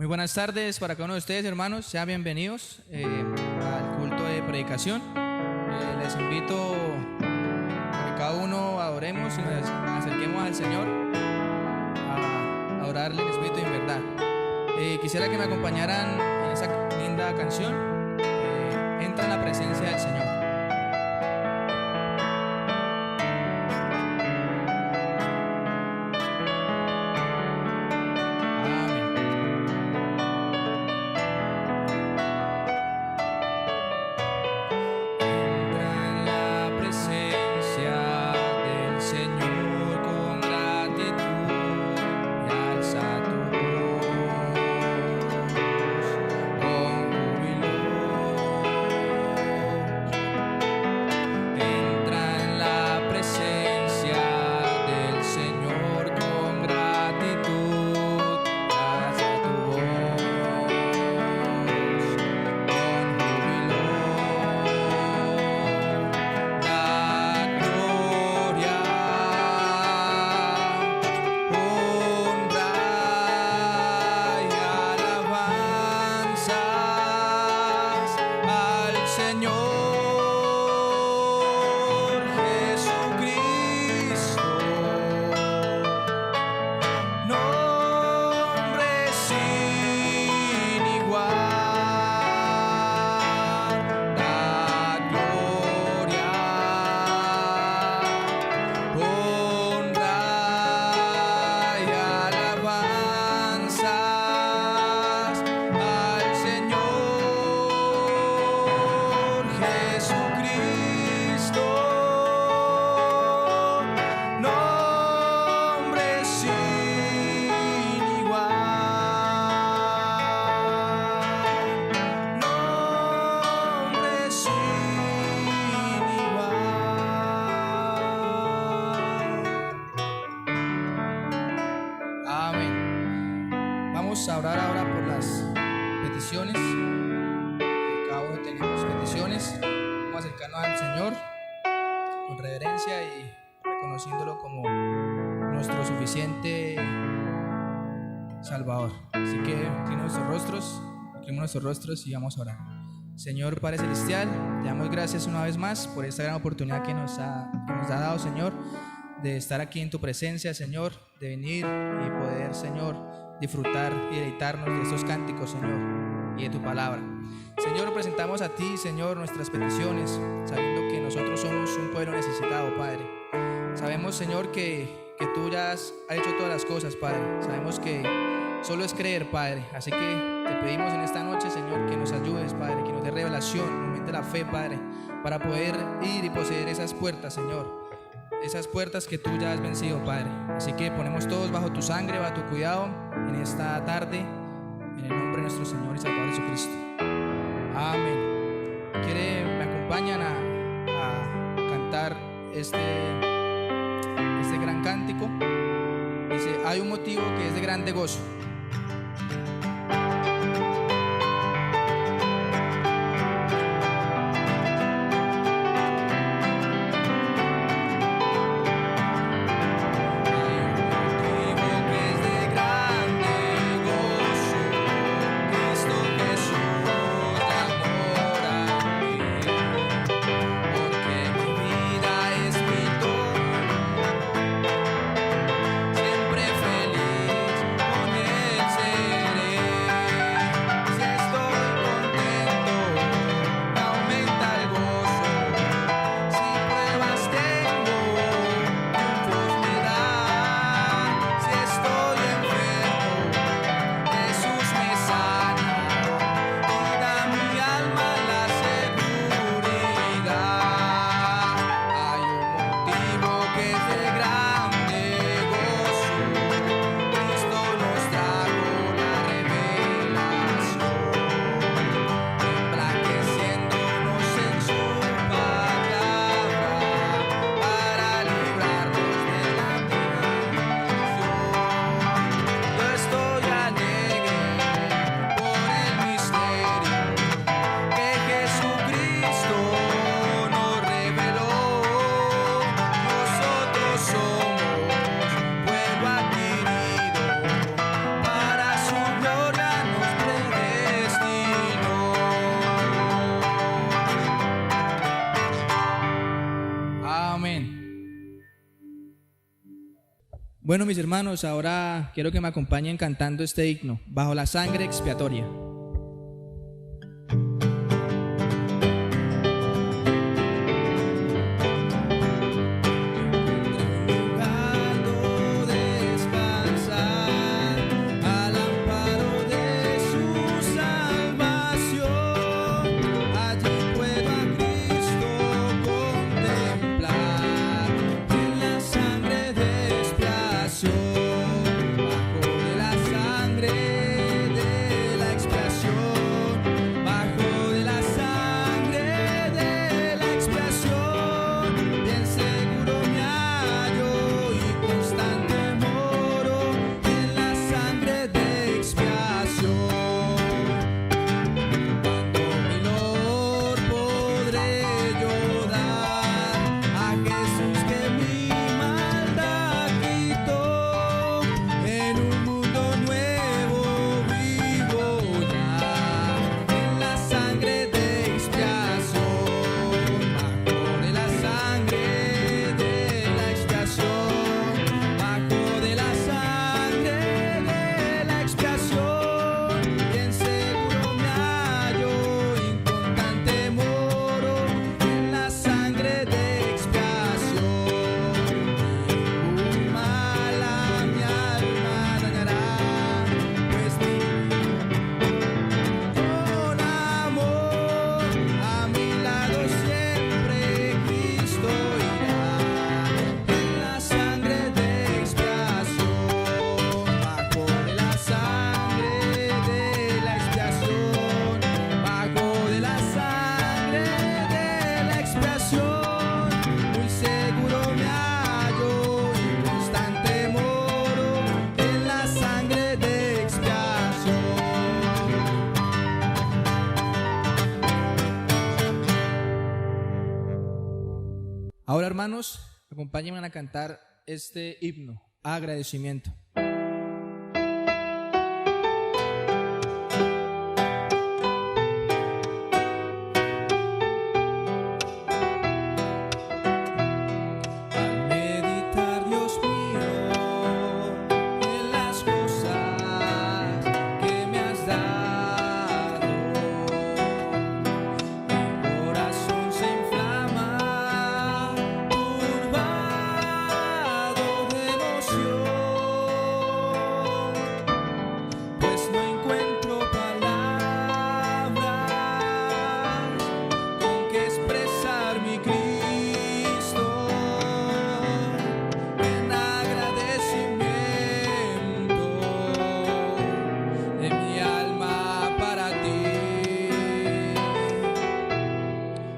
Muy buenas tardes para cada uno de ustedes, hermanos. Sean bienvenidos al culto de predicación. Les invito a que cada uno adoremos y nos acerquemos al Señor a adorarle en espíritu y en verdad. Quisiera que me acompañaran en esa linda canción. Entra en la presencia del Señor. A orar ahora por las peticiones. Cada uno tenemos peticiones. Vamos a acercarnos al Señor con reverencia y reconociéndolo como nuestro suficiente Salvador. Así que inclinemos nuestros rostros y vamos a orar. Señor Padre Celestial, te damos gracias una vez más por esta gran oportunidad que nos ha dado, Señor, de estar aquí en tu presencia, Señor, de venir y poder, Señor, disfrutar y deleitarnos de estos cánticos, Señor, y de tu palabra. Señor, presentamos a ti, Señor, nuestras peticiones, sabiendo que nosotros somos un pueblo necesitado, Padre. Sabemos, Señor, que tú ya has hecho todas las cosas, Padre. Sabemos que solo es creer, Padre. Así que te pedimos en esta noche, Señor, que nos ayudes, Padre, que nos dé revelación, aumente la fe, Padre, para poder ir y poseer esas puertas, Señor. Esas puertas que tú ya has vencido, Padre. Así que ponemos todos bajo tu sangre, bajo tu cuidado en esta tarde, en el nombre de nuestro Señor y Salvador Jesucristo. Amén. Me acompañan a cantar este gran cántico. Dice: hay un motivo que es de grande gozo. Siempre feliz con él. Bueno, mis hermanos, ahora quiero que me acompañen cantando este himno, Bajo la sangre expiatoria. Ahora, hermanos, acompáñenme a cantar este himno, agradecimiento.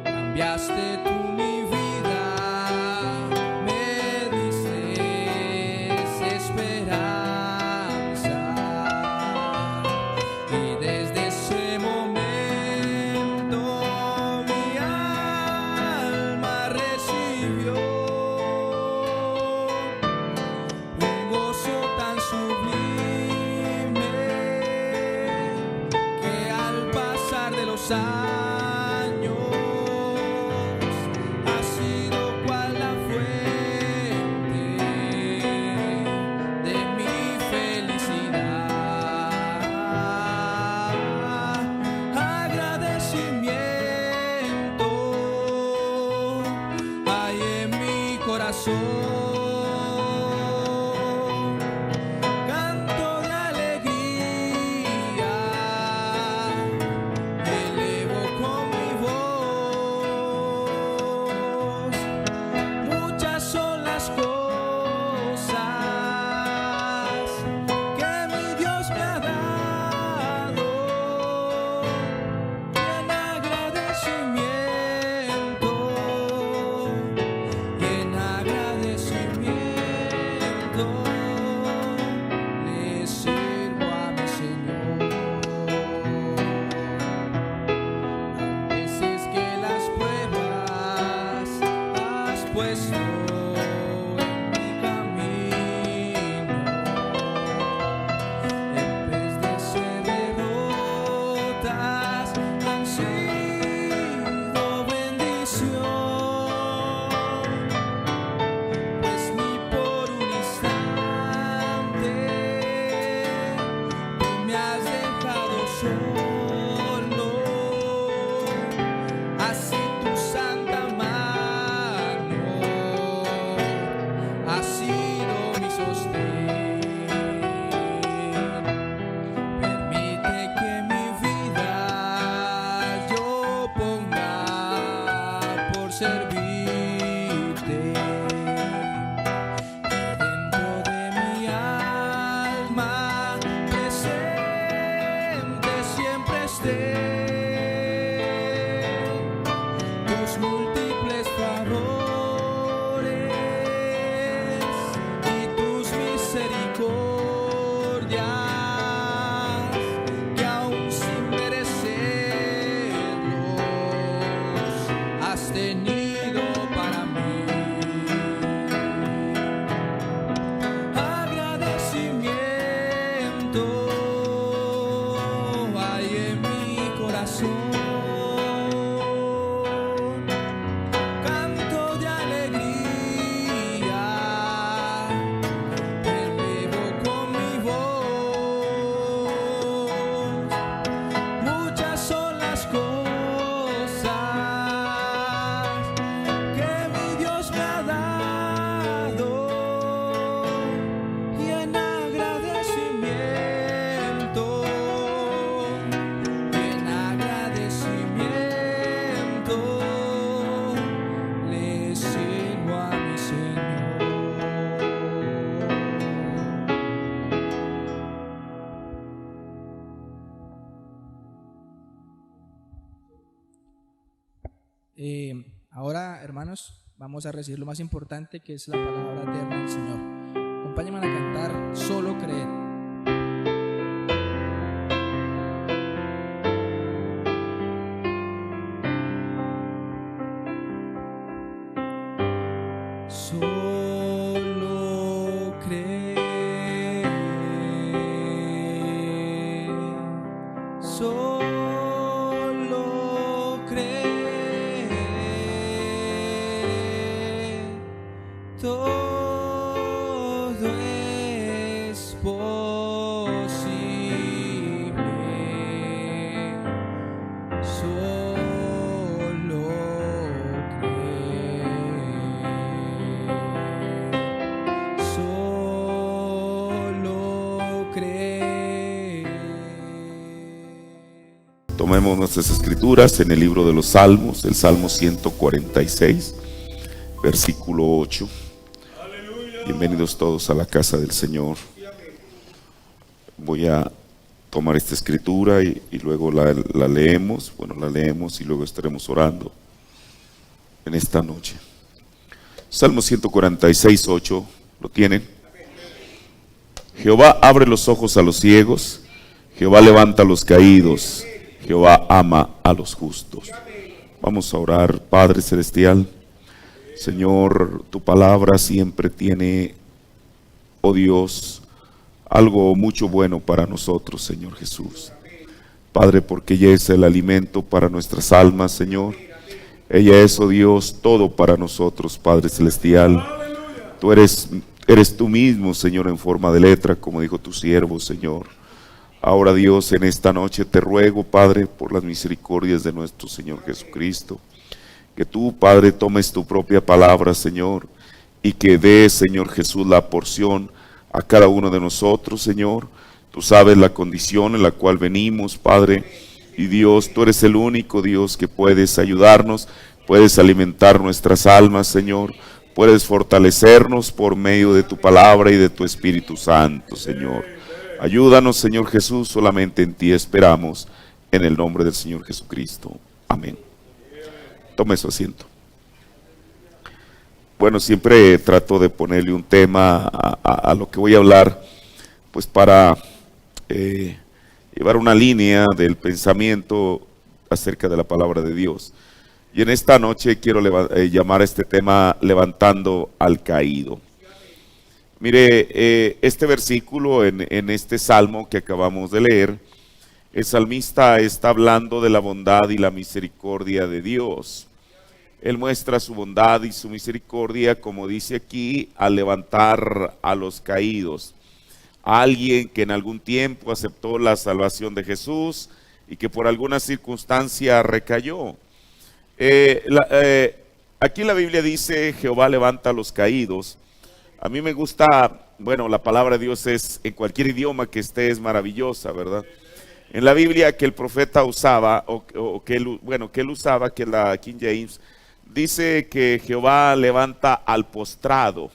Cambiaste tú mi vida, me dices esperanza, y desde ese momento mi alma recibió un gozo tan sublime que al pasar de los años canto de alegría, elevo con mi voz. Muchas son las cosas que mi Dios me ha dado, en agradecimiento. En agradecimiento. Ahora, hermanos, vamos a recibir lo más importante, que es la palabra eterna del Señor. Acompáñenme a cantar Solo Creer. Solo creer, solo creer, todo es posible. Solo creer, solo creer. Tomemos nuestras escrituras en el libro de los Salmos, el Salmo 146, versículo 8. Bienvenidos todos a la casa del Señor. Voy a tomar esta escritura y luego la leemos. Bueno, la leemos y luego estaremos orando en esta noche. Salmo 146, 8. ¿Lo tienen? Jehová abre los ojos a los ciegos, Jehová levanta a los caídos, Jehová ama a los justos. Vamos a orar. Padre Celestial, Señor, tu palabra siempre tiene, oh Dios, algo mucho bueno para nosotros, Señor Jesús. Padre, porque ella es el alimento para nuestras almas, Señor. Ella es, oh Dios, todo para nosotros, Padre Celestial. Tú eres tú mismo, Señor, en forma de letra, como dijo tu siervo, Señor. Ahora, Dios, en esta noche te ruego, Padre, por las misericordias de nuestro Señor Jesucristo, que tú, Padre, tomes tu propia palabra, Señor, y que des, Señor Jesús, la porción a cada uno de nosotros, Señor. Tú sabes la condición en la cual venimos, Padre, y Dios, tú eres el único Dios que puedes ayudarnos, puedes alimentar nuestras almas, Señor, puedes fortalecernos por medio de tu palabra y de tu Espíritu Santo, Señor. Ayúdanos, Señor Jesús, solamente en ti esperamos, en el nombre del Señor Jesucristo. Amén. Tome su asiento. Bueno, siempre trato de ponerle un tema a lo que voy a hablar, pues para llevar una línea del pensamiento acerca de la palabra de Dios. Y en esta noche quiero llamar a este tema levantando al caído. Mire, este versículo en este salmo que acabamos de leer, el salmista está hablando de la bondad y la misericordia de Dios. Él muestra su bondad y su misericordia, como dice aquí, al levantar a los caídos. A alguien que en algún tiempo aceptó la salvación de Jesús y que por alguna circunstancia recayó. Aquí la Biblia dice, Jehová levanta a los caídos. A mí me gusta, bueno, la palabra de Dios es, en cualquier idioma que esté, es maravillosa, ¿verdad? En la Biblia que el profeta usaba, que él usaba, que la King James, dice que Jehová levanta al postrado.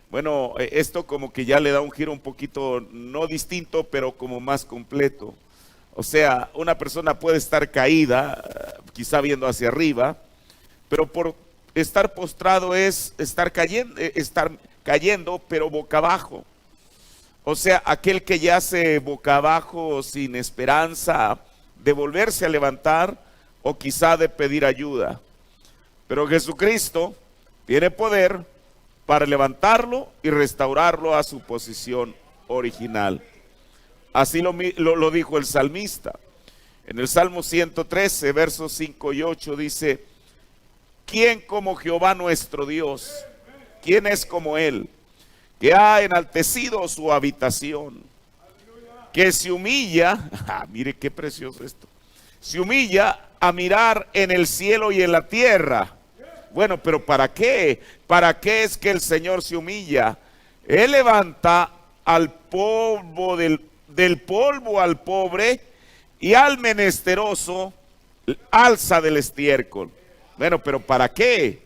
Bueno, esto como que ya le da un giro un poquito, no distinto, pero como más completo. O sea, una persona puede estar caída, quizá viendo hacia arriba, pero por estar postrado es estar cayendo, pero boca abajo. O sea, aquel que yace boca abajo sin esperanza de volverse a levantar o quizá de pedir ayuda. Pero Jesucristo tiene poder para levantarlo y restaurarlo a su posición original. Así lo dijo el salmista. En el Salmo 113, versos 5 y 8 dice, ¿quién como Jehová nuestro Dios? ¿Quién es como Él? Que ha enaltecido su habitación, que se humilla, mire qué precioso esto, se humilla a mirar en el cielo y en la tierra. Bueno, pero ¿para qué? ¿Para qué es que el Señor se humilla? Él levanta al polvo del polvo al pobre y al menesteroso alza del estiércol. Bueno, pero ¿para qué?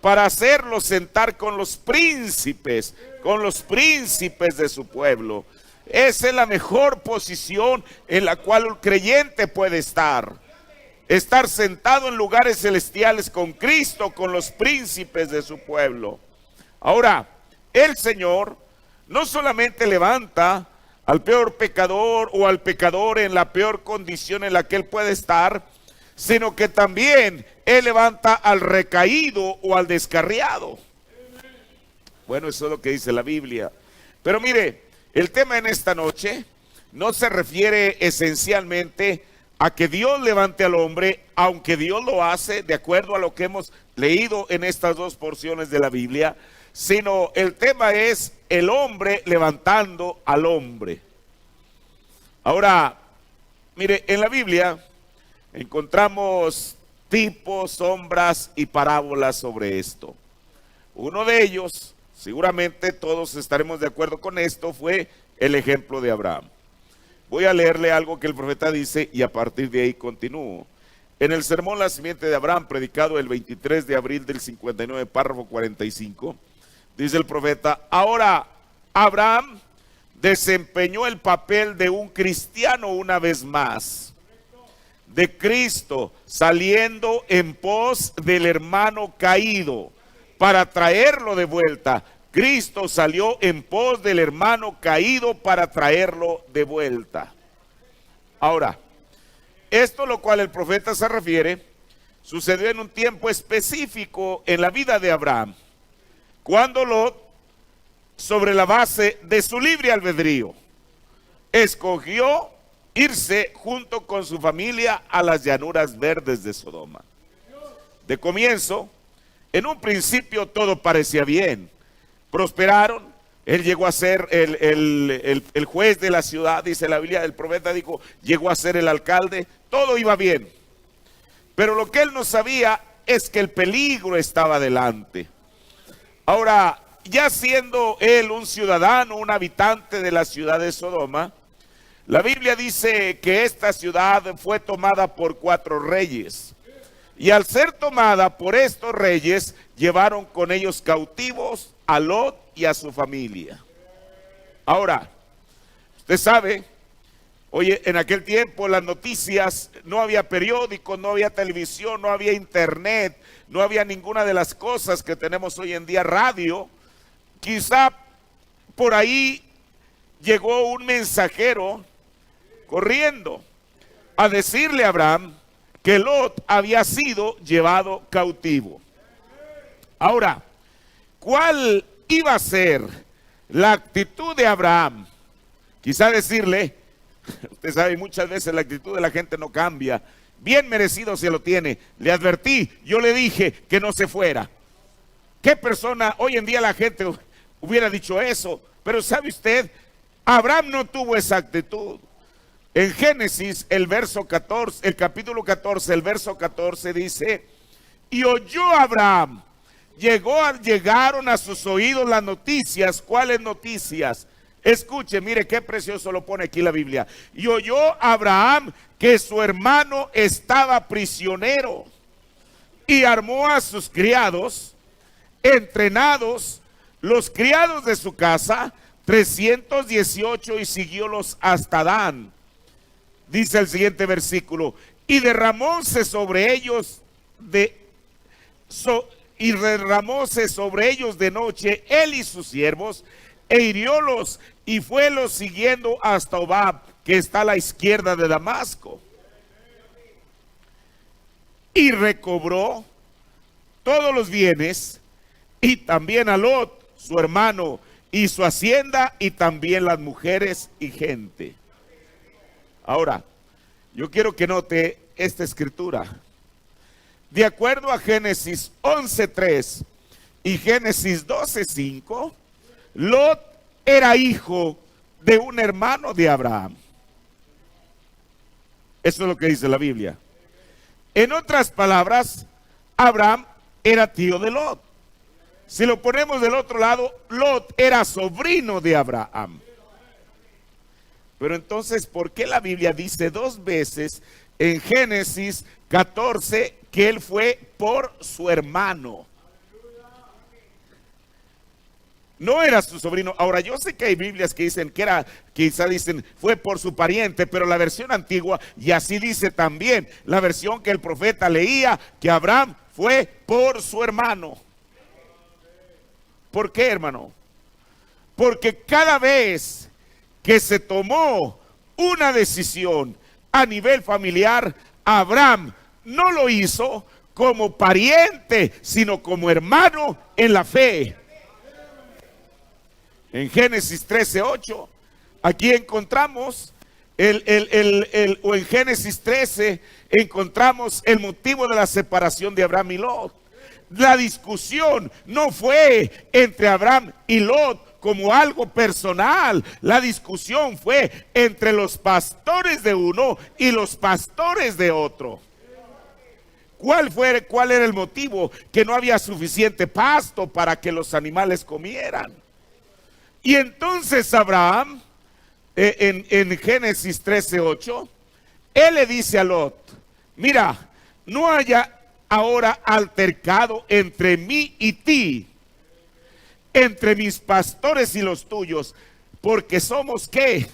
Para hacerlo sentar con los príncipes de su pueblo. Esa es la mejor posición en la cual un creyente puede estar. estar sentado en lugares celestiales con Cristo, con los príncipes de su pueblo. Ahora, el Señor no solamente levanta al peor pecador o al pecador en la peor condición en la que él puede estar, sino que también Él levanta al recaído o al descarriado. Bueno, eso es lo que dice la Biblia. Pero mire, el tema en esta noche no se refiere esencialmente a que Dios levante al hombre, aunque Dios lo hace de acuerdo a lo que hemos leído en estas dos porciones de la Biblia, sino el tema es el hombre levantando al hombre. Ahora, mire, en la Biblia encontramos tipos, sombras y parábolas sobre esto. Uno de ellos, seguramente todos estaremos de acuerdo con esto, fue el ejemplo de Abraham. Voy a leerle algo que el profeta dice y a partir de ahí continúo. En el sermón La simiente de Abraham, predicado el 23 de abril del 59, párrafo 45, dice el profeta: ahora Abraham desempeñó el papel de un cristiano una vez más, de Cristo, saliendo en pos del hermano caído para traerlo de vuelta. Cristo salió en pos del hermano caído para traerlo de vuelta. Ahora, esto a lo cual el profeta se refiere sucedió en un tiempo específico en la vida de Abraham, cuando Lot, sobre la base de su libre albedrío, escogió irse junto con su familia a las llanuras verdes de Sodoma. De comienzo, en un principio todo parecía bien. Prosperaron, él llegó a ser el juez de la ciudad, dice la Biblia, el profeta dijo, llegó a ser el alcalde, todo iba bien. Pero lo que él no sabía es que el peligro estaba delante. Ahora, ya siendo él un ciudadano, un habitante de la ciudad de Sodoma, la Biblia dice que esta ciudad fue tomada por 4 reyes. Y al ser tomada por estos reyes, llevaron con ellos cautivos a Lot y a su familia. Ahora, usted sabe, oye, en aquel tiempo las noticias, no había periódicos, no había televisión, no había internet, no había ninguna de las cosas que tenemos hoy en día, radio. Quizá por ahí llegó un mensajero corriendo a decirle a Abraham que Lot había sido llevado cautivo. Ahora, ¿cuál iba a ser la actitud de Abraham? Quizá decirle, usted sabe, muchas veces la actitud de la gente no cambia, bien merecido se lo tiene, le advertí, yo le dije que no se fuera. ¿Qué persona hoy en día la gente hubiera dicho eso? Pero ¿sabe usted? Abraham no tuvo esa actitud. En Génesis, el capítulo 14, el verso 14 dice: y oyó Abraham, llegaron a sus oídos las noticias. ¿Cuáles noticias? Escuche, mire qué precioso lo pone aquí la Biblia. Y oyó Abraham que su hermano estaba prisionero, y armó a sus criados, entrenados, los criados de su casa, 318, y siguiólos hasta Dan. Dice el siguiente versículo: y derramóse sobre ellos de noche él y sus siervos, e hiriólos, y fuelos siguiendo hasta Obab, que está a la izquierda de Damasco. Y recobró todos los bienes, y también a Lot, su hermano, y su hacienda, y también las mujeres y gente. Ahora, yo quiero que note esta escritura. De acuerdo a Génesis 11:3 y Génesis 12:5, Lot era hijo de un hermano de Abraham. Eso es lo que dice la Biblia. En otras palabras, Abraham era tío de Lot. Si lo ponemos del otro lado, Lot era sobrino de Abraham. Pero entonces, ¿por qué la Biblia dice 2 veces en Génesis 14 que él fue por su hermano? No era su sobrino. Ahora, yo sé que hay Biblias que dicen que era, quizá dicen, fue por su pariente, pero la versión antigua, y así dice también, la versión que el profeta leía, que Abraham fue por su hermano. ¿Por qué, hermano? Porque cada vez que se tomó una decisión a nivel familiar, Abraham no lo hizo como pariente, sino como hermano en la fe. En Génesis 13:8, aquí encontramos o en Génesis 13 encontramos el motivo de la separación de Abraham y Lot. La discusión no fue entre Abraham y Lot como algo personal. La discusión fue entre los pastores de uno y los pastores de otro. ¿Cuál era el motivo? Que no había suficiente pasto para que los animales comieran. Y entonces Abraham, en Génesis 13:8, él le dice a Lot: mira, no haya ahora altercado entre mí y ti, entre mis pastores y los tuyos, porque somos ¿qué?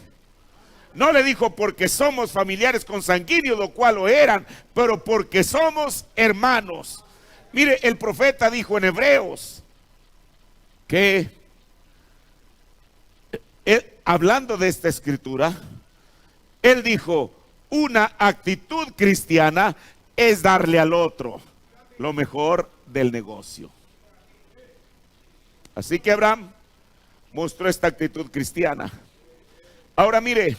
No le dijo porque somos familiares consanguíneos, lo cual lo eran, pero porque somos hermanos. Mire, el profeta dijo en Hebreos que hablando de esta escritura, él dijo: una actitud cristiana es darle al otro lo mejor del negocio. Así que Abraham mostró esta actitud cristiana. Ahora mire,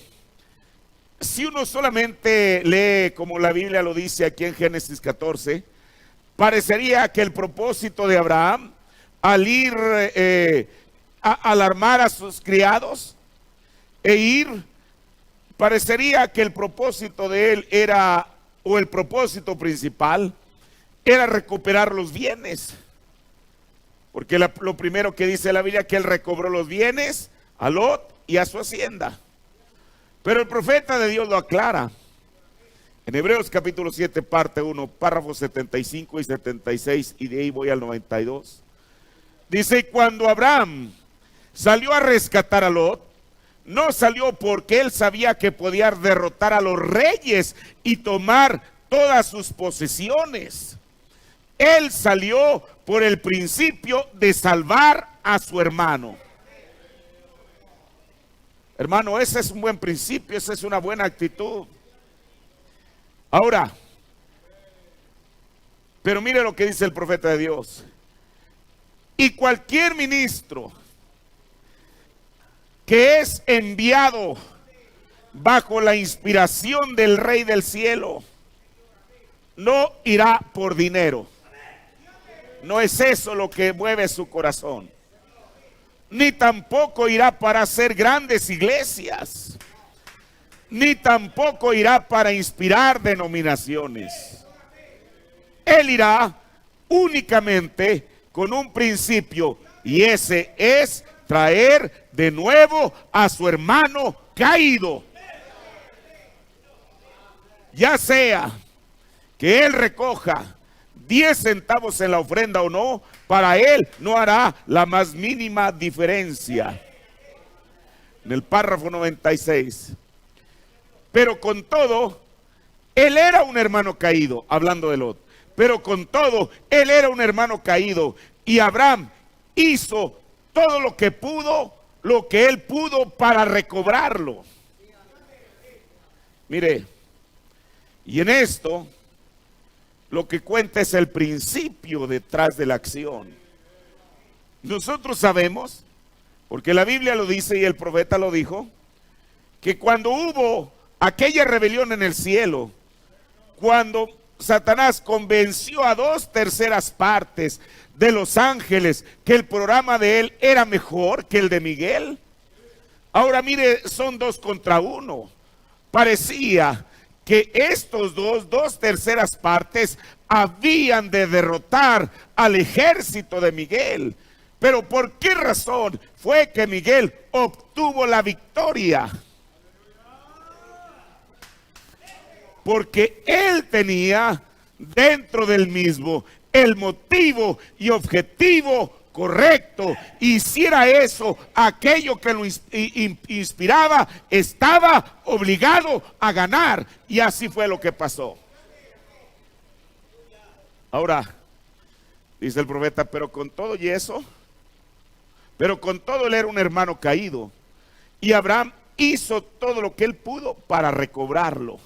si uno solamente lee como la Biblia lo dice aquí en Génesis 14, parecería que el propósito de Abraham al ir a alarmar a sus criados e ir, parecería que el propósito de él era, o el propósito principal, era recuperar los bienes. Porque lo primero que dice la Biblia, que él recobró los bienes a Lot y a su hacienda. Pero el profeta de Dios lo aclara. En Hebreos capítulo 7, parte 1, párrafos 75 y 76, y de ahí voy al 92. Dice: cuando Abraham salió a rescatar a Lot, no salió porque él sabía que podía derrotar a los reyes y tomar todas sus posesiones. Él salió por el principio de salvar a su hermano. Hermano, ese es un buen principio, esa es una buena actitud. Ahora, pero mire lo que dice el profeta de Dios. Y cualquier ministro que es enviado bajo la inspiración del Rey del cielo no irá por dinero. No es eso lo que mueve su corazón. Ni tampoco irá para hacer grandes iglesias. Ni tampoco irá para inspirar denominaciones. Él irá únicamente con un principio, y ese es traer de nuevo a su hermano caído. Ya sea que él recoja 10 centavos en la ofrenda o no, para él no hará la más mínima diferencia. En el párrafo 96. Pero con todo, él era un hermano caído, hablando de Lot. Pero con todo, él era un hermano caído. Y Abraham hizo todo lo que pudo, lo que él pudo para recobrarlo. Mire, y en esto lo que cuenta es el principio detrás de la acción. Nosotros sabemos, porque la Biblia lo dice y el profeta lo dijo, que cuando hubo aquella rebelión en el cielo, cuando Satanás convenció a 2/3 partes de los ángeles que el programa de él era mejor que el de Miguel. Ahora mire, son 2 contra 1. Parecía que estos 2/3 partes habían de derrotar al ejército de Miguel. Pero ¿por qué razón fue que Miguel obtuvo la victoria? Porque él tenía dentro del mismo el motivo y objetivo correcto, hiciera eso, aquello que lo inspiraba, estaba obligado a ganar. Y así fue lo que pasó. Ahora, dice el profeta, pero con todo y eso, pero con todo él era un hermano caído. Y Abraham hizo todo lo que él pudo para recobrarlo.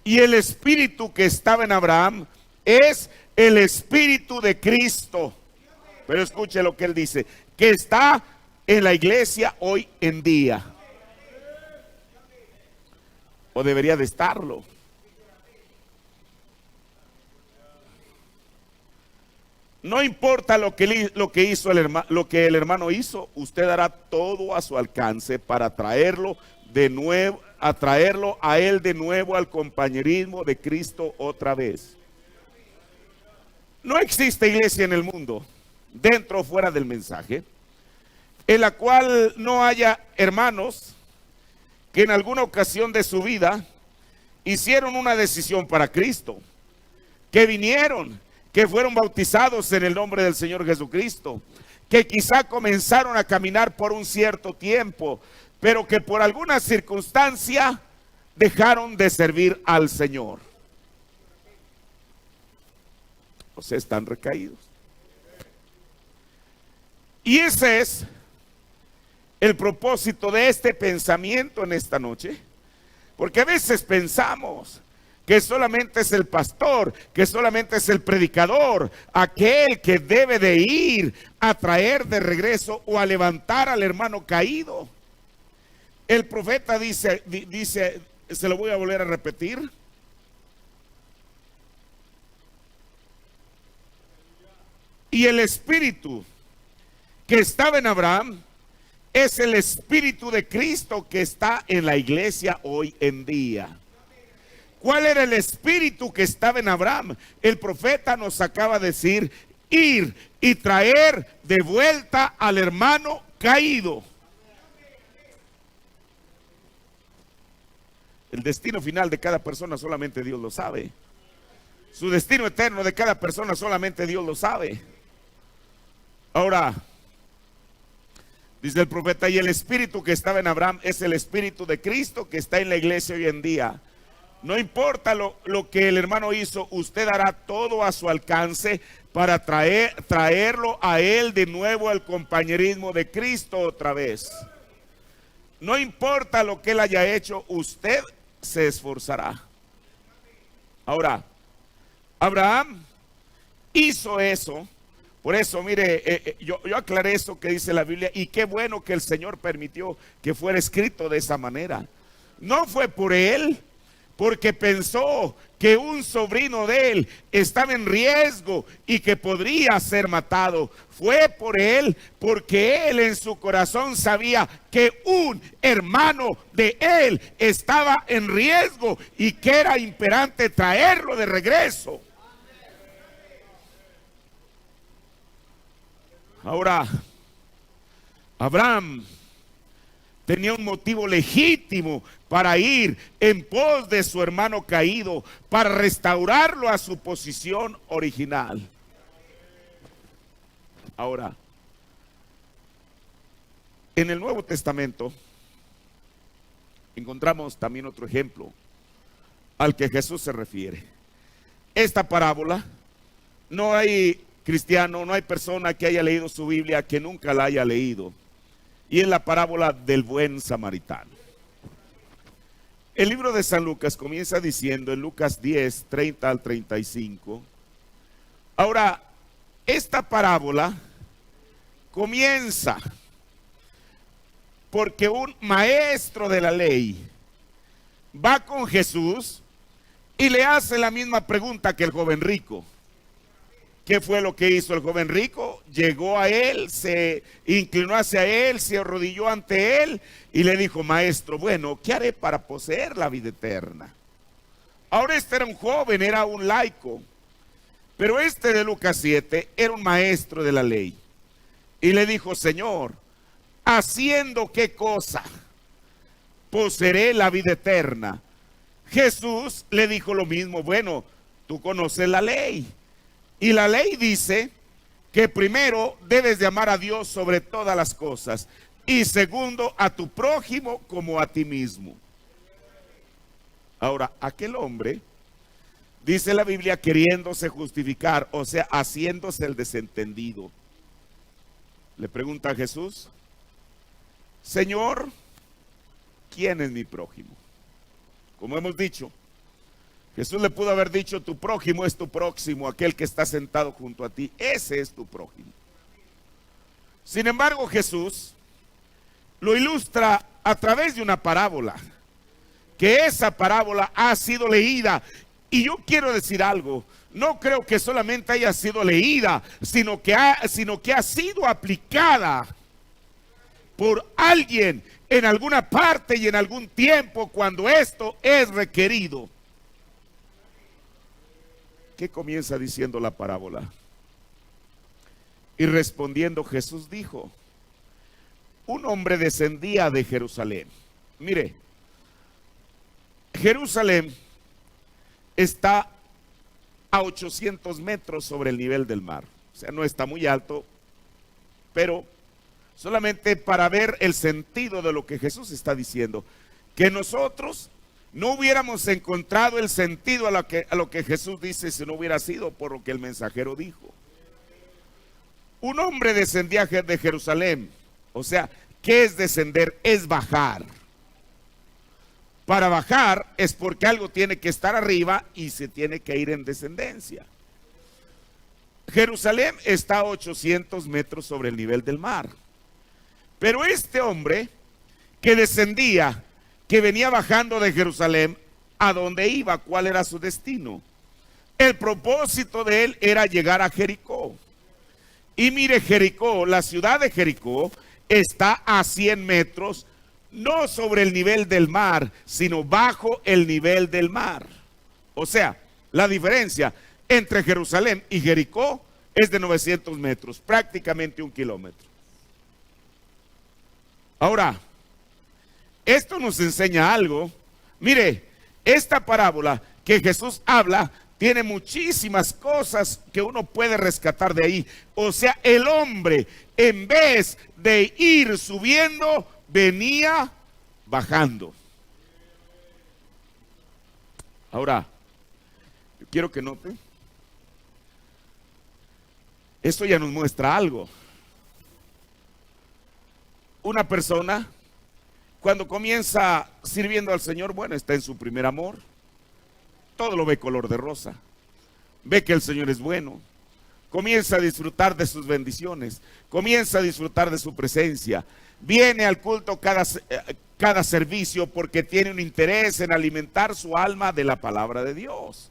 Y el espíritu que estaba en Abraham es el espíritu de Cristo. Pero escuche lo que él dice, que está en la iglesia hoy en día. O debería de estarlo. No importa lo que hizo lo que el hermano hizo, usted hará todo a su alcance para traerlo de nuevo, atraerlo a él de nuevo al compañerismo de Cristo otra vez. No existe iglesia en el mundo, dentro o fuera del mensaje, en la cual no haya hermanos que en alguna ocasión de su vida hicieron una decisión para Cristo, que vinieron, que fueron bautizados en el nombre del Señor Jesucristo, que quizá comenzaron a caminar por un cierto tiempo, pero que por alguna circunstancia dejaron de servir al Señor. O sea, están recaídos. Y ese es el propósito de este pensamiento en esta noche, porque a veces pensamos que solamente es el pastor, que solamente es el predicador, aquel que debe de ir a traer de regreso o a levantar al hermano caído. El profeta dice, se lo voy a volver a repetir. Y el espíritu que estaba en Abraham es el espíritu de Cristo que está en la iglesia hoy en día. ¿Cuál era el espíritu que estaba en Abraham? El profeta nos acaba de decir, ir y traer de vuelta al hermano caído. El destino final de cada persona solamente Dios lo sabe. Su destino eterno de cada persona solamente Dios lo sabe. Ahora, dice el profeta, y el espíritu que estaba en Abraham es el espíritu de Cristo que está en la iglesia hoy en día. No importa lo que el hermano hizo, usted hará todo a su alcance para traerlo a él de nuevo al compañerismo de Cristo otra vez. No importa lo que él haya hecho, usted se esforzará. Ahora, Abraham hizo eso. Por eso, mire, yo aclaré eso que dice la Biblia, y qué bueno que el Señor permitió que fuera escrito de esa manera. No fue por él, porque pensó que un sobrino de él estaba en riesgo y que podría ser matado. Fue por él, porque él en su corazón sabía que un hermano de él estaba en riesgo y que era imperante traerlo de regreso. Ahora, Abraham tenía un motivo legítimo para ir en pos de su hermano caído, para restaurarlo a su posición original. Ahora, en el Nuevo Testamento encontramos también otro ejemplo al que Jesús se refiere. Esta parábola, no hay cristiano, no hay persona que haya leído su Biblia que nunca la haya leído. Y es la parábola del buen samaritano. El libro de San Lucas comienza diciendo en Lucas 10, 30 al 35. Ahora, esta parábola comienza porque un maestro de la ley va con Jesús y le hace la misma pregunta que el joven rico. ¿Qué fue lo que hizo el joven rico? Llegó a él, se inclinó hacia él, se arrodilló ante él y le dijo: maestro, bueno, ¿qué haré para poseer la vida eterna? Ahora este era un joven, era un laico, pero este de Lucas 7 era un maestro de la ley. Y le dijo: Señor, ¿haciendo qué cosa poseeré la vida eterna? Jesús le dijo lo mismo: bueno, tú conoces la ley. Y la ley dice que primero debes de amar a Dios sobre todas las cosas y segundo a tu prójimo como a ti mismo. Ahora, aquel hombre, dice la Biblia, queriéndose justificar, o sea, haciéndose el desentendido, le pregunta a Jesús: Señor, ¿quién es mi prójimo? Como hemos dicho, Jesús le pudo haber dicho: tu prójimo es tu próximo, aquel que está sentado junto a ti, ese es tu prójimo. Sin embargo, Jesús lo ilustra a través de una parábola, que esa parábola ha sido leída. Y yo quiero decir algo, no creo que solamente haya sido leída, sino que ha sido aplicada por alguien en alguna parte y en algún tiempo cuando esto es requerido. ¿Qué comienza diciendo la parábola? Y respondiendo Jesús dijo: un hombre descendía de Jerusalén. Mire, Jerusalén está a 800 metros sobre el nivel del mar. O sea, no está muy alto, pero solamente para ver el sentido de lo que Jesús está diciendo, que nosotros no hubiéramos encontrado el sentido a lo que Jesús dice si no hubiera sido por lo que el mensajero dijo. Un hombre descendía de Jerusalén. O sea, ¿qué es descender? Es bajar. Para bajar es porque algo tiene que estar arriba y se tiene que ir en descendencia. Jerusalén está a 800 metros sobre el nivel del mar. Pero este hombre que descendía, que venía bajando de Jerusalén, ¿a dónde iba? ¿Cuál era su destino? El propósito de él era llegar a Jericó. Y mire, Jericó, la ciudad de Jericó, está a 100 metros, no sobre el nivel del mar, sino bajo el nivel del mar. O sea, la diferencia entre Jerusalén y Jericó es de 900 metros, prácticamente 1 kilómetro. Ahora, esto nos enseña algo. Mire, esta parábola que Jesús habla tiene muchísimas cosas que uno puede rescatar de ahí. O sea, el hombre, en vez de ir subiendo, venía bajando. Ahora, yo quiero que noten, esto ya nos muestra algo. Una persona, cuando comienza sirviendo al Señor, bueno, está en su primer amor, todo lo ve color de rosa, ve que el Señor es bueno, comienza a disfrutar de sus bendiciones, comienza a disfrutar de su presencia, viene al culto cada servicio porque tiene un interés en alimentar su alma de la palabra de Dios.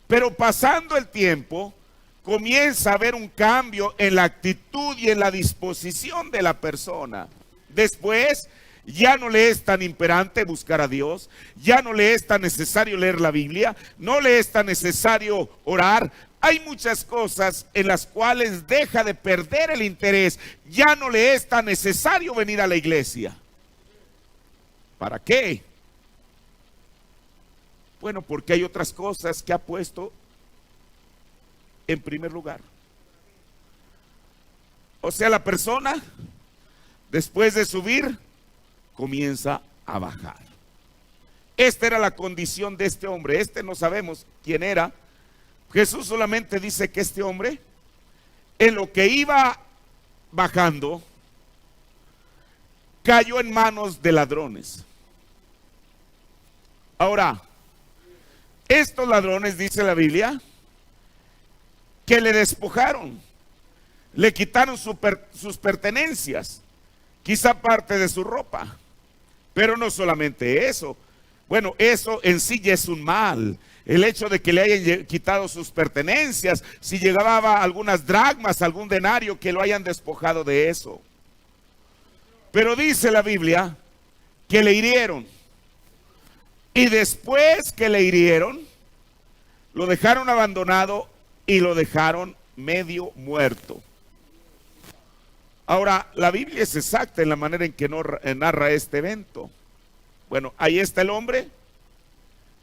Pero pasando el tiempo, comienza a haber un cambio en la actitud y en la disposición de la persona. Después, ya no le es tan imperante buscar a Dios, ya no le es tan necesario leer la Biblia, no le es tan necesario orar. Hay muchas cosas en las cuales deja de perder el interés, ya no le es tan necesario venir a la iglesia. ¿Para qué? Bueno, porque hay otras cosas que ha puesto en primer lugar. O sea, la persona, después de subir, comienza a bajar. Esta era la condición de este hombre. No sabemos quién era. Jesús solamente dice que este hombre, en lo que iba bajando, cayó en manos de ladrones. Ahora, estos ladrones, dice la Biblia, que le despojaron, le quitaron sus pertenencias, quizá parte de su ropa. Pero no solamente eso. Bueno, eso en sí ya es un mal. El hecho de que le hayan quitado sus pertenencias, si llegaba algunas dracmas, algún denario, que lo hayan despojado de eso. Pero dice la Biblia que le hirieron. Y después que le hirieron, lo dejaron abandonado y lo dejaron medio muerto. Ahora, la Biblia es exacta en la manera en que narra este evento. Bueno, ahí está el hombre.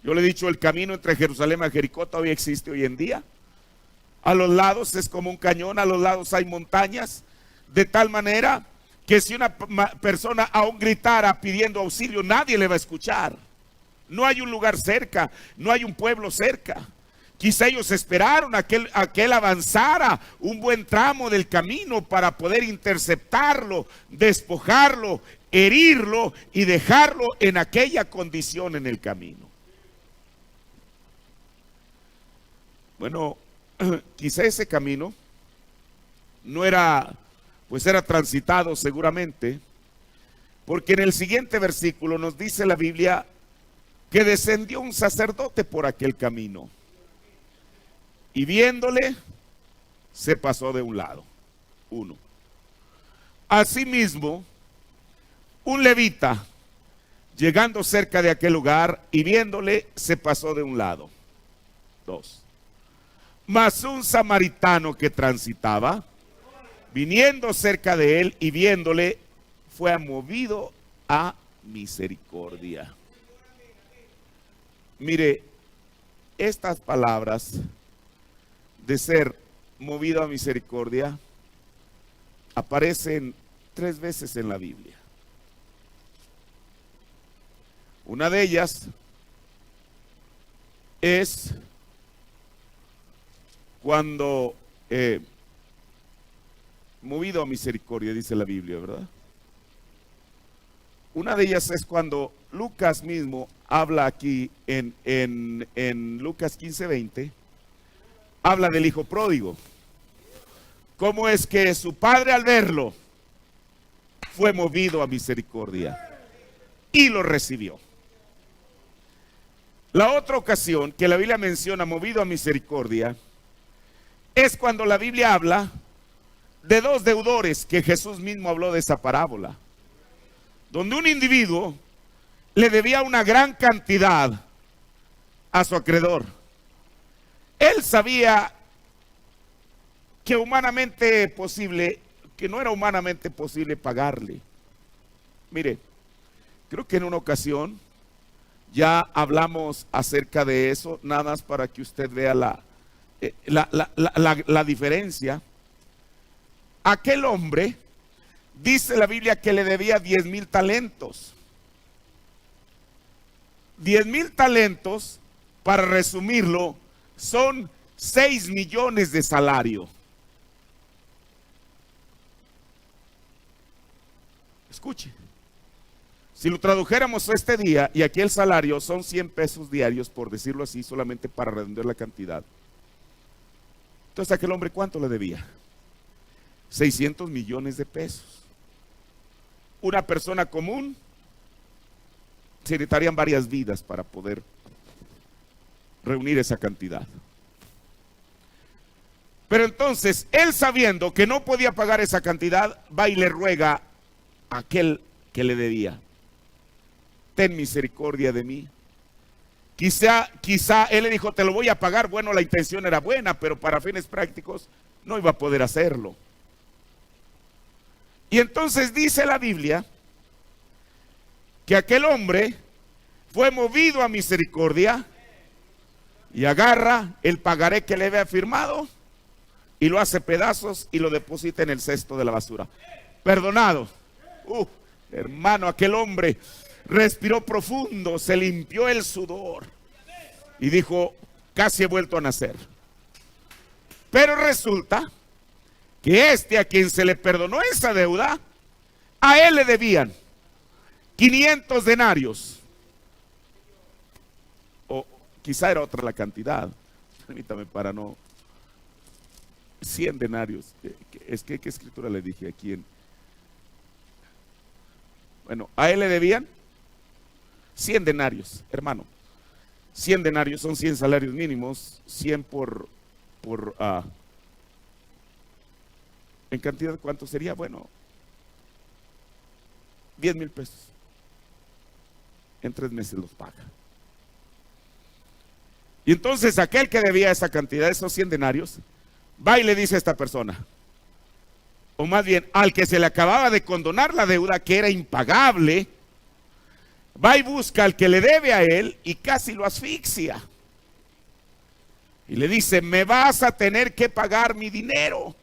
Yo le he dicho, el camino entre Jerusalén y Jericó todavía existe hoy en día. A los lados es como un cañón, a los lados hay montañas, de tal manera que si una persona aún gritara pidiendo auxilio, nadie le va a escuchar. No hay un lugar cerca, no hay un pueblo cerca. Quizá ellos esperaron a que él avanzara un buen tramo del camino para poder interceptarlo, despojarlo, herirlo y dejarlo en aquella condición en el camino. Bueno, quizá ese camino no era, pues era transitado seguramente, porque en el siguiente versículo nos dice la Biblia que descendió un sacerdote por aquel camino y viéndole se pasó de un lado. Uno. Asimismo, un levita llegando cerca de aquel lugar y viéndole se pasó de un lado. Dos. Mas un samaritano que transitaba, viniendo cerca de él y viéndole, fue movido a misericordia. Mire, estas palabras de ser movido a misericordia aparecen 3 veces en la Biblia. Una de ellas es cuando movido a misericordia, dice la Biblia, ¿verdad? Una de ellas es cuando Lucas mismo habla aquí en Lucas 15:20, habla del hijo pródigo. Cómo es que su padre al verlo fue movido a misericordia y lo recibió. La otra ocasión que la Biblia menciona movido a misericordia es cuando la Biblia habla de 2 deudores, que Jesús mismo habló de esa parábola, donde un individuo le debía una gran cantidad a su acreedor. Él sabía que no era humanamente posible pagarle. Mire, creo que en una ocasión ya hablamos acerca de eso, nada más para que usted vea la diferencia. Aquel hombre, dice la Biblia que le debía 10,000 talentos. 10,000 talentos, para resumirlo, son 6 millones de salario. Escuche, si lo tradujéramos este día, y aquí el salario son 100 pesos diarios, por decirlo así, solamente para redondear la cantidad. Entonces, aquel hombre, ¿cuánto le debía? 600 millones de pesos. Una persona común se necesitarían varias vidas para poder reunir esa cantidad. Pero entonces, él, sabiendo que no podía pagar esa cantidad, va y le ruega a aquel que le debía: ten misericordia de mí. Quizá él le dijo: te lo voy a pagar. Bueno, la intención era buena, pero para fines prácticos no iba a poder hacerlo. Y entonces dice la Biblia que aquel hombre fue movido a misericordia y agarra el pagaré que le había firmado y lo hace pedazos y lo deposita en el cesto de la basura. Perdonado. Hermano, aquel hombre respiró profundo, se limpió el sudor y dijo: casi he vuelto a nacer. Pero resulta que a quien se le perdonó esa deuda, a él le debían 500 denarios. O quizá era otra la cantidad. Permítame para no... 100 denarios. ¿Qué escritura le dije aquí? Bueno, a él le debían 100 denarios, hermano. 100 denarios son 100 salarios mínimos. 100 en cantidad, ¿cuánto sería? Bueno, 10,000 pesos. En 3 meses los paga. Y entonces aquel que debía esa cantidad, esos 100 denarios, va y le dice a esta persona, o más bien al que se le acababa de condonar la deuda, que era impagable, va y busca al que le debe a él y casi lo asfixia. y le dice: me vas a tener que pagar mi dinero.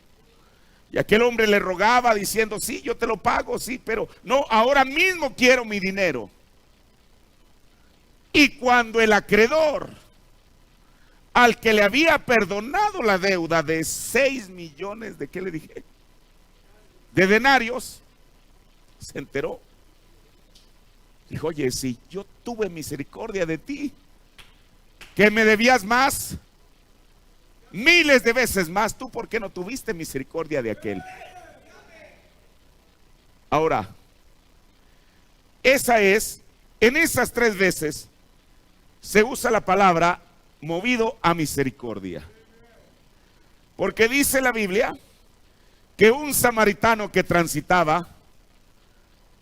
Y aquel hombre le rogaba diciendo: sí, yo te lo pago, sí, pero no, ahora mismo quiero mi dinero. Y cuando el acreedor, al que le había perdonado la deuda de 6 millones de, ¿qué le dije?, de denarios, se enteró. Dijo: oye, si yo tuve misericordia de ti, que me debías más, miles de veces más, ¿tú por qué no tuviste misericordia de aquel? Ahora, en esas 3 veces se usa la palabra movido a misericordia. Porque dice la Biblia que un samaritano que transitaba,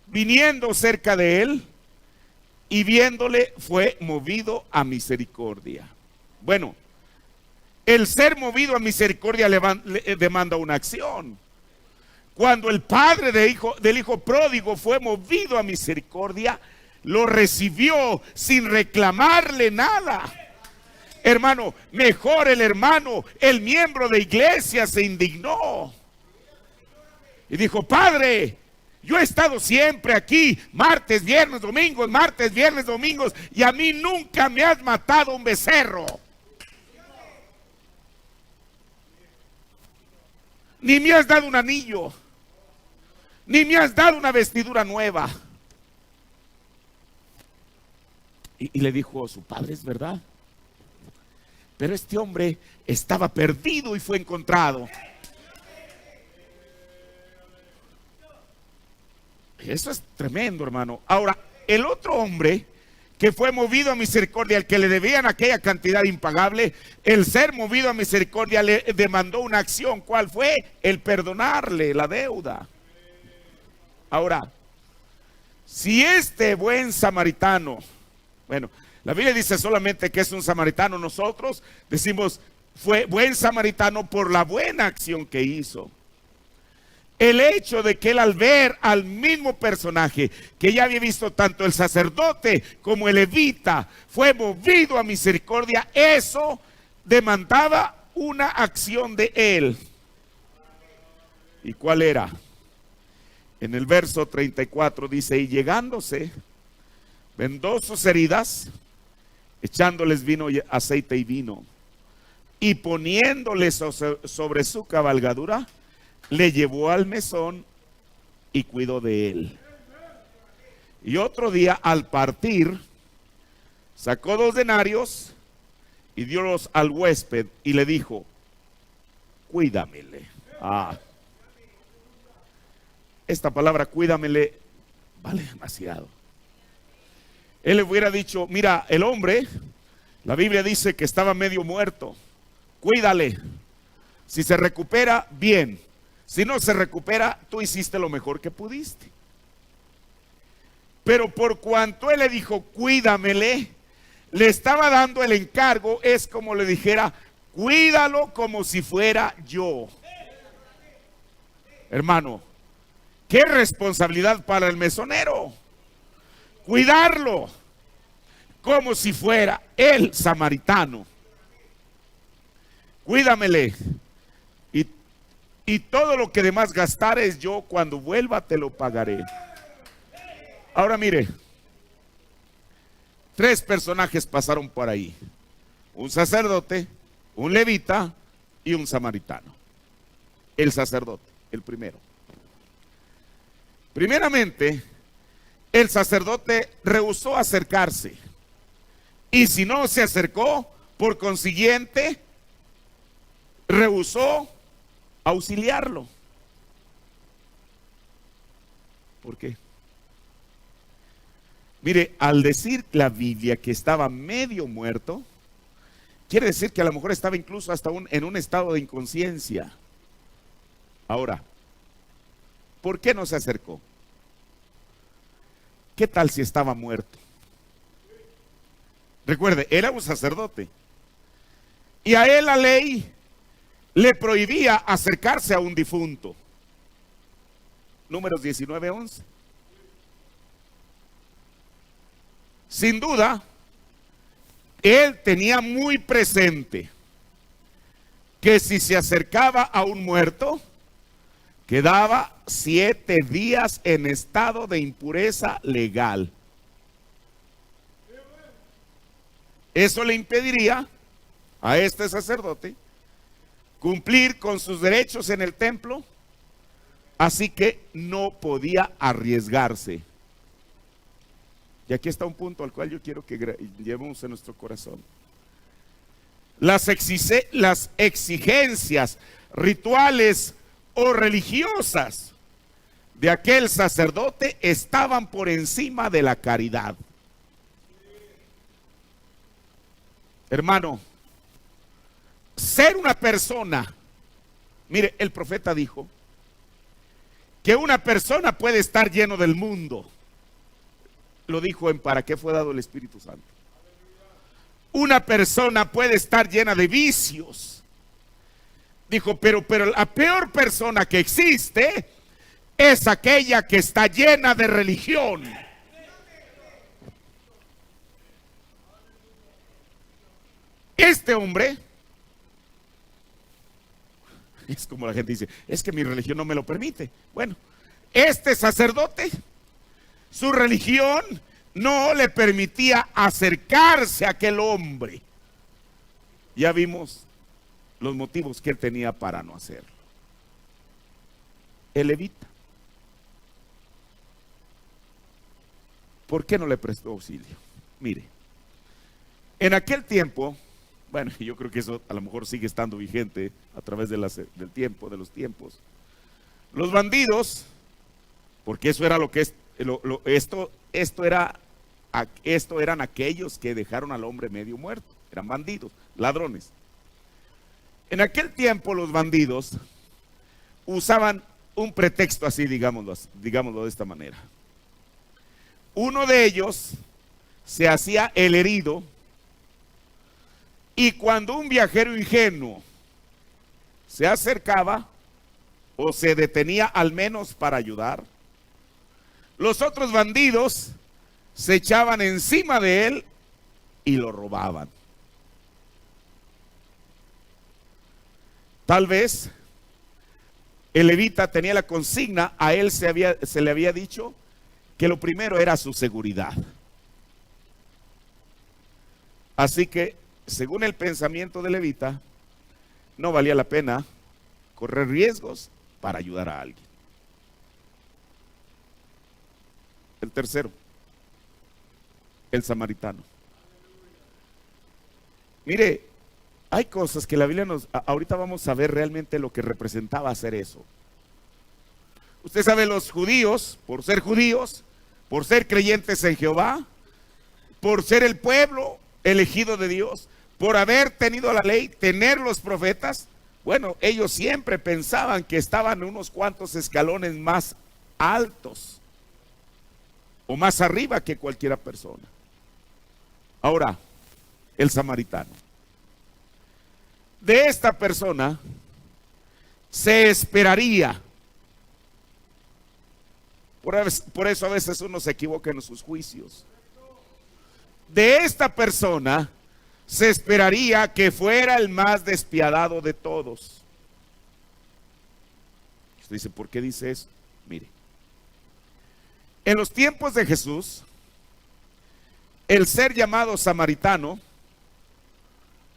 viniendo cerca de él y viéndole, fue movido a misericordia. Bueno, el ser movido a misericordia le demanda una acción. Cuando el padre del hijo pródigo fue movido a misericordia, lo recibió sin reclamarle nada. Hermano, mejor el miembro de iglesia se indignó y dijo: padre, yo he estado siempre aquí, martes, viernes, domingos, y a mí nunca me has matado un becerro, ni me has dado un anillo, ni me has dado una vestidura nueva. Y le dijo a su padre: es verdad, pero este hombre estaba perdido y fue encontrado. Eso es tremendo, hermano. Ahora, el otro hombre que fue movido a misericordia, al que le debían aquella cantidad impagable, el ser movido a misericordia le demandó una acción. ¿Cuál fue? El perdonarle la deuda. Ahora, si este buen samaritano, bueno, la Biblia dice solamente que es un samaritano, nosotros decimos fue buen samaritano por la buena acción que hizo. El hecho de que él, al ver al mismo personaje que ya había visto tanto el sacerdote como el levita, fue movido a misericordia, eso demandaba una acción de él. ¿Y cuál era? En el verso 34 dice: y llegándose, vendó sus heridas, echándoles vino, aceite y vino, y poniéndoles sobre su cabalgadura, le llevó al mesón y cuidó de él. Y otro día, al partir, sacó 2 denarios y diólos al huésped y le dijo: cuídamele. Esta palabra cuídamele vale demasiado. Él le hubiera dicho: mira, el hombre, la Biblia dice que estaba medio muerto, cuídale, si se recupera, bien. Si no se recupera, tú hiciste lo mejor que pudiste. Pero por cuanto él le dijo: cuídamele, le estaba dando el encargo, es como le dijera: cuídalo como si fuera yo. Hermano, qué responsabilidad para el mesonero, cuidarlo como si fuera el samaritano. Cuídamele, y todo lo que demás gastares yo, cuando vuelva te lo pagaré. Ahora mire, 3 personajes pasaron por ahí: un sacerdote, un levita y un samaritano. El sacerdote, el primero. Primeramente, el sacerdote rehusó acercarse, y si no se acercó, por consiguiente, rehusó auxiliarlo. ¿Por qué? Mire, al decir la Biblia que estaba medio muerto, quiere decir que a lo mejor estaba incluso hasta en un estado de inconsciencia. Ahora, ¿por qué no se acercó? ¿Qué tal si estaba muerto? Recuerde, era un sacerdote, y a él la ley le prohibía acercarse a un difunto. Números 19:11. Sin duda, él tenía muy presente que si se acercaba a un muerto, quedaba 7 días en estado de impureza legal. Eso le impediría a este sacerdote cumplir con sus derechos en el templo, así que no podía arriesgarse. Y aquí está un punto al cual yo quiero que llevemos en nuestro corazón. Las exigencias rituales o religiosas de aquel sacerdote estaban por encima de la caridad. Hermano, ser una persona, mire, el profeta dijo que una persona puede estar lleno del mundo. Lo dijo en ¿Para qué fue dado el Espíritu Santo? Una persona puede estar llena de vicios. Dijo, pero la peor persona que existe es aquella que está llena de religión. Este hombre, es como la gente dice, es que mi religión no me lo permite. Bueno, este sacerdote, su religión no le permitía acercarse a aquel hombre. Ya vimos los motivos que él tenía para no hacerlo. El levita, ¿por qué no le prestó auxilio? Mire, en aquel tiempo, bueno, yo creo que eso a lo mejor sigue estando vigente a través de del tiempo, de los tiempos. Los bandidos, porque eso era lo que es, esto eran aquellos que dejaron al hombre medio muerto, eran bandidos, ladrones. En aquel tiempo los bandidos usaban un pretexto así, digámoslo de esta manera. Uno de ellos se hacía el herido, y cuando un viajero ingenuo se acercaba o se detenía al menos para ayudar, los otros bandidos se echaban encima de él y lo robaban. Tal vez el levita tenía la consigna, a él se le había dicho que lo primero era su seguridad. Así que, según el pensamiento del levita, no valía la pena correr riesgos para ayudar a alguien. El tercero, el samaritano. Mire, hay cosas que la Biblia ahorita vamos a ver realmente lo que representaba hacer eso. Usted sabe, los judíos, por ser creyentes en Jehová, por ser el pueblo elegido de Dios, por haber tenido la ley, tener los profetas, bueno, ellos siempre pensaban que estaban unos cuantos escalones más altos o más arriba que cualquiera persona. Ahora, el samaritano. De esta persona se esperaría. Por eso a veces uno se equivoca en sus juicios. De esta persona se esperaría que fuera el más despiadado de todos. Usted dice, ¿por qué dice eso? Mire, en los tiempos de Jesús, el ser llamado samaritano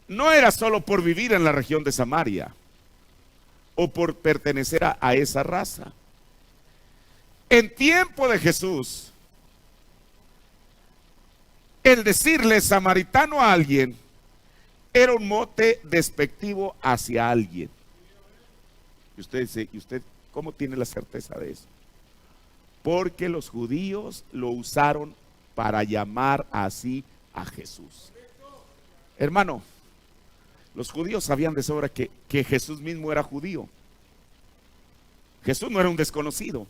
no era solo por vivir en la región de Samaria o por pertenecer a esa raza. En tiempo de Jesús, el decirle samaritano a alguien era un mote despectivo hacia alguien. Y usted dice, ¿y usted cómo tiene la certeza de eso? Porque los judíos lo usaron para llamar así a Jesús. Hermano, los judíos sabían de sobra que Jesús mismo era judío. Jesús no era un desconocido.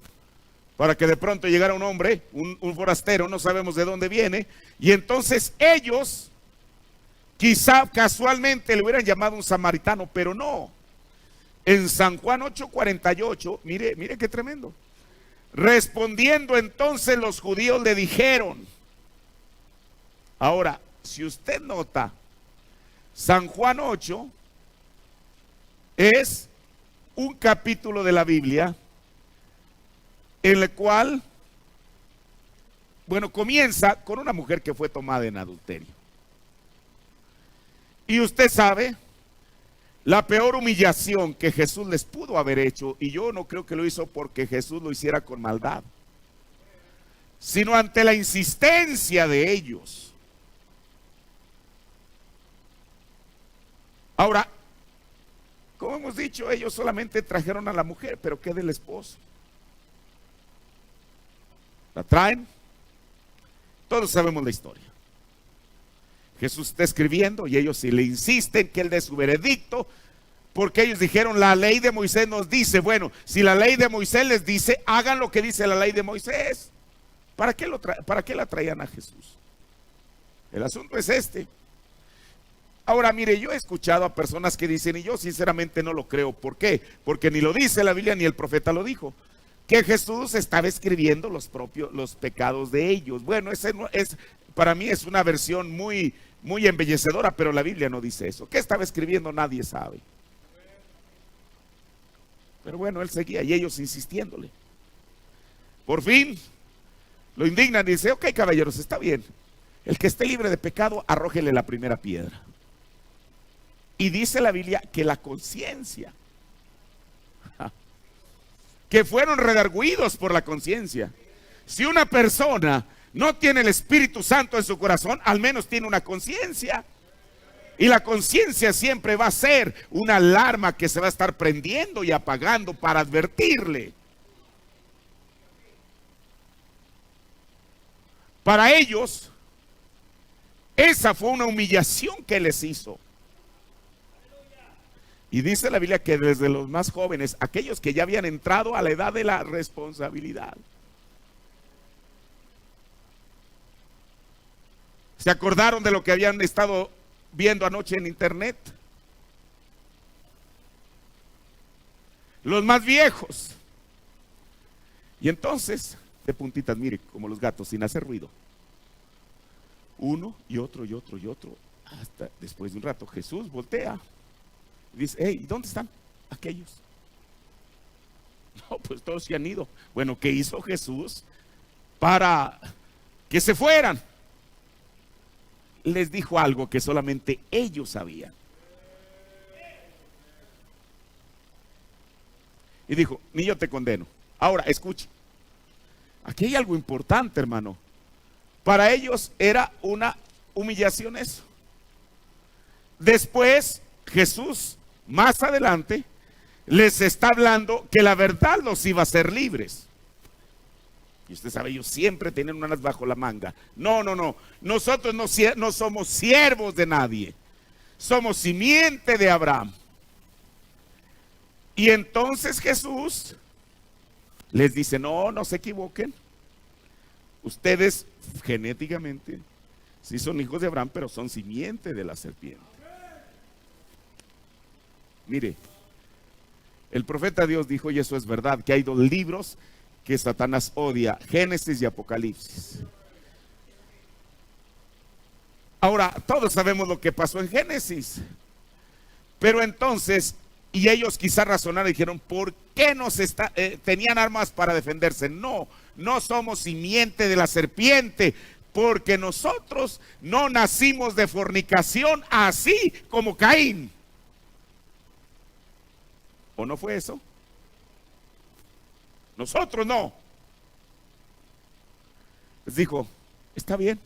Para que de pronto llegara un hombre, un forastero, no sabemos de dónde viene, y entonces ellos quizá casualmente le hubieran llamado un samaritano, pero no. En San Juan 8:48, mire qué tremendo. Respondiendo entonces los judíos le dijeron. Ahora, si usted nota, San Juan 8 es un capítulo de la Biblia en el cual, bueno, comienza con una mujer que fue tomada en adulterio. Y usted sabe la peor humillación que Jesús les pudo haber hecho, y yo no creo que lo hizo porque Jesús lo hiciera con maldad, sino ante la insistencia de ellos. Ahora, como hemos dicho, ellos solamente trajeron a la mujer, pero ¿qué del esposo? La traen, todos sabemos la historia. Jesús está escribiendo y ellos sí le insisten que él dé su veredicto, porque ellos dijeron, la ley de Moisés nos dice. Bueno, si la ley de Moisés les dice, hagan lo que dice la ley de Moisés. ¿Para qué la traían a Jesús? El asunto es este. Ahora, mire, yo he escuchado a personas que dicen, y yo sinceramente no lo creo. ¿Por qué? Porque ni lo dice la Biblia ni el profeta lo dijo, que Jesús estaba escribiendo los pecados de ellos. Bueno, para mí es una versión muy embellecedora, pero la Biblia no dice eso. ¿Qué estaba escribiendo? Nadie sabe. Pero bueno, él seguía y ellos insistiéndole. Por fin lo indignan y dice, ok, caballeros, está bien. El que esté libre de pecado, arrójele la primera piedra. Y dice la Biblia que la conciencia, que fueron redargüidos por la conciencia. Si una persona no tiene el Espíritu Santo en su corazón, al menos tiene una conciencia. Y la conciencia siempre va a ser una alarma que se va a estar prendiendo y apagando para advertirle. Para ellos, esa fue una humillación que les hizo. Y dice la Biblia que desde los más jóvenes, aquellos que ya habían entrado a la edad de la responsabilidad, ¿se acordaron de lo que habían estado viendo anoche en internet? Los más viejos. Y entonces, de puntitas, mire, como los gatos, sin hacer ruido. Uno y otro y otro y otro. Hasta después de un rato, Jesús voltea. Dice, hey, ¿dónde están aquellos? No, pues todos se han ido. Bueno, ¿qué hizo Jesús para que se fueran? Les dijo algo que solamente ellos sabían. Y dijo, ni yo te condeno. Ahora, escuche. Aquí hay algo importante, hermano. Para ellos era una humillación eso. Después, Jesús, más adelante, les está hablando que la verdad los iba a hacer libres. Y usted sabe, ellos siempre tienen un as bajo la manga. No. Nosotros no somos siervos de nadie. Somos simiente de Abraham. Y entonces Jesús les dice, no se equivoquen. Ustedes genéticamente sí son hijos de Abraham, pero son simiente de la serpiente. Mire, el profeta Dios dijo, y eso es verdad, que hay dos libros que Satanás odia, Génesis y Apocalipsis. Ahora, todos sabemos lo que pasó en Génesis. Pero entonces, y ellos quizás razonaron y dijeron, ¿por qué tenían armas para defenderse? No somos simiente de la serpiente, porque nosotros no nacimos de fornicación, así como Caín. ¿O no fue eso? Nosotros no. Les dijo, está bien,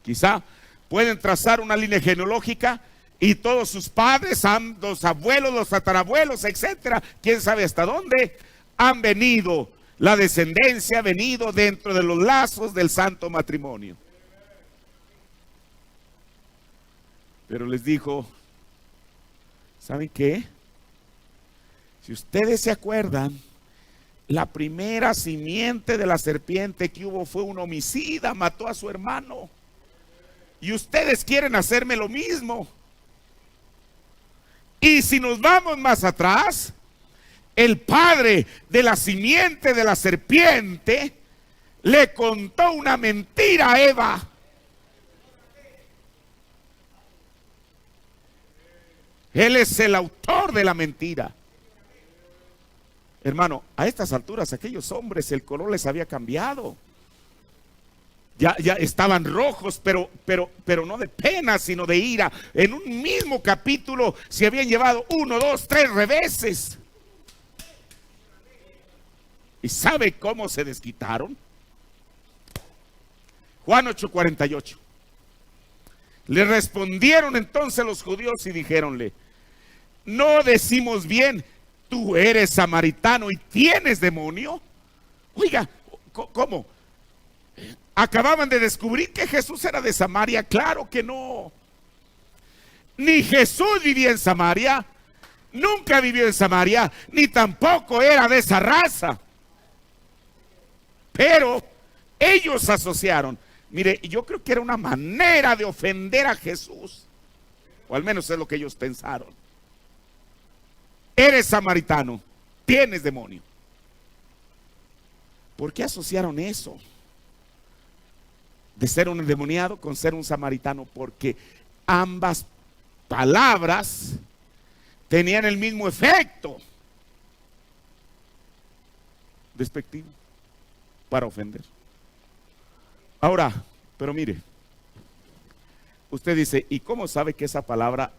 quizá pueden trazar una línea genealógica y todos sus padres, los abuelos, los tatarabuelos, etcétera, quién sabe hasta dónde han venido. La descendencia ha venido dentro de los lazos del santo matrimonio. Pero les dijo, ¿saben qué? Si ustedes se acuerdan, la primera simiente de la serpiente que hubo fue un homicida, mató a su hermano. Y ustedes quieren hacerme lo mismo. Y si nos vamos más atrás, el padre de la simiente de la serpiente le contó una mentira a Eva. Él es el autor de la mentira. Hermano, a estas alturas aquellos hombres el color les había cambiado. Ya estaban rojos, pero no de pena, sino de ira. En un mismo capítulo se habían llevado 1, 2, 3 reveses. ¿Y sabe cómo se desquitaron? Juan 8:48. Le respondieron entonces los judíos y dijéronle: ¿no decimos bien, tú eres samaritano y tienes demonio? Oiga, ¿cómo? Acababan de descubrir que Jesús era de Samaria. Claro que no. Ni Jesús vivía en Samaria, nunca vivió en Samaria, ni tampoco era de esa raza. Pero ellos asociaron. Mire, yo creo que era una manera de ofender a Jesús, o al menos es lo que ellos pensaron. Eres samaritano, tienes demonio. ¿Por qué asociaron eso? De ser un endemoniado con ser un samaritano. Porque ambas palabras tenían el mismo efecto despectivo, para ofender. Ahora, pero mire, usted dice, ¿y cómo sabe que esa palabra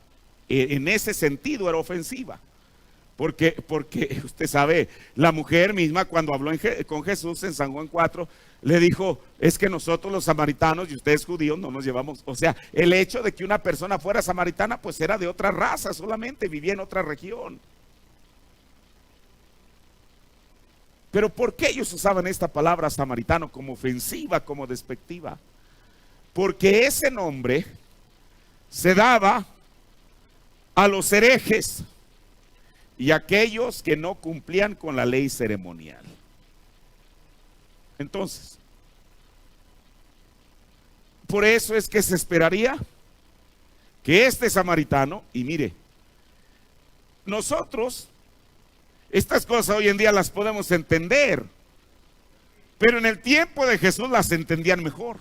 en ese sentido era ofensiva? Porque usted sabe, la mujer misma cuando habló con Jesús en San Juan 4, le dijo: es que nosotros los samaritanos y ustedes judíos no nos llevamos. O sea, el hecho de que una persona fuera samaritana pues era de otra raza solamente, vivía en otra región. Pero ¿por qué ellos usaban esta palabra samaritano como ofensiva, como despectiva? Porque ese nombre se daba a los herejes y a aquellos que no cumplían con la ley ceremonial. Entonces, por eso es que se esperaría que este samaritano, y mire, nosotros estas cosas hoy en día las podemos entender, pero en el tiempo de Jesús las entendían mejor.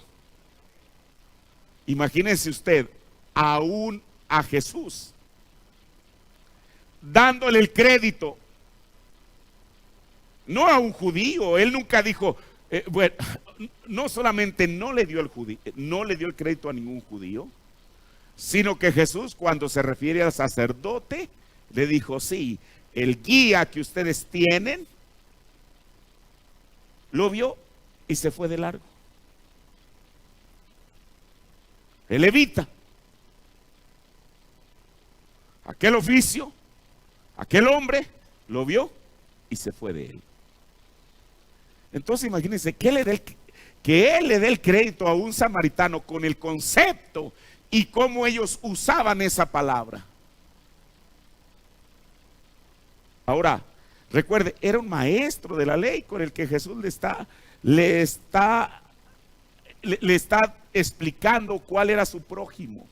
Imagínense usted, aún a Jesús, dándole el crédito, no a un judío. Él nunca dijo, bueno, no solamente no le dio el crédito a ningún judío, sino que Jesús, cuando se refiere al sacerdote, le dijo: sí, el guía que ustedes tienen lo vio y se fue de largo. El levita, aquel oficio, aquel hombre lo vio y se fue de él. Entonces imagínense que él le dé el crédito a un samaritano con el concepto y cómo ellos usaban esa palabra. Ahora, recuerde, era un maestro de la ley con el que Jesús le está explicando cuál era su prójimo.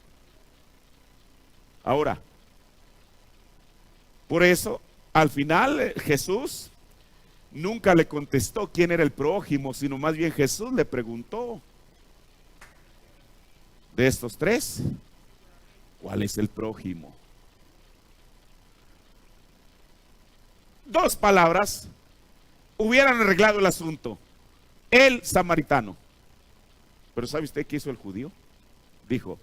Ahora, por eso, al final Jesús nunca le contestó quién era el prójimo, sino más bien Jesús le preguntó: de estos tres, ¿cuál es el prójimo? Dos palabras hubieran arreglado el asunto: el samaritano. Pero ¿sabe usted qué hizo el judío? Dijo: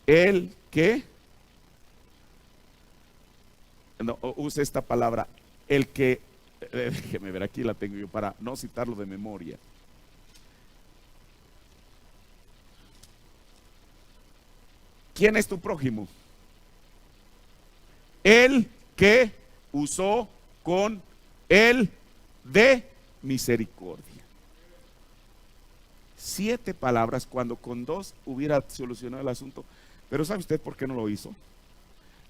el que, no, use esta palabra, el que, déjeme ver, aquí la tengo yo para no citarlo de memoria. ¿Quién es tu prójimo? El que usó con él de misericordia. 7 palabras cuando con 2 hubiera solucionado el asunto. Pero ¿sabe usted por qué no lo hizo?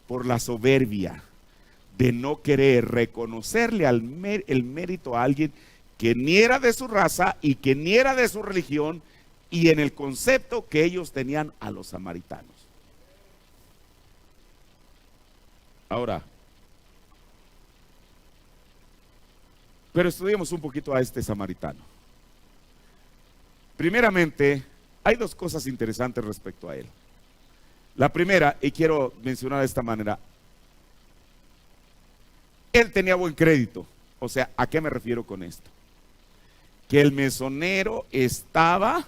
Por la soberbia de no querer reconocerle el mérito a alguien que ni era de su raza y que ni era de su religión, y en el concepto que ellos tenían a los samaritanos. Ahora, pero estudiemos un poquito a este samaritano. Primeramente, hay 2 cosas interesantes respecto a él. La primera, y quiero mencionar de esta manera: él tenía buen crédito. O sea, ¿a qué me refiero con esto? Que el mesonero estaba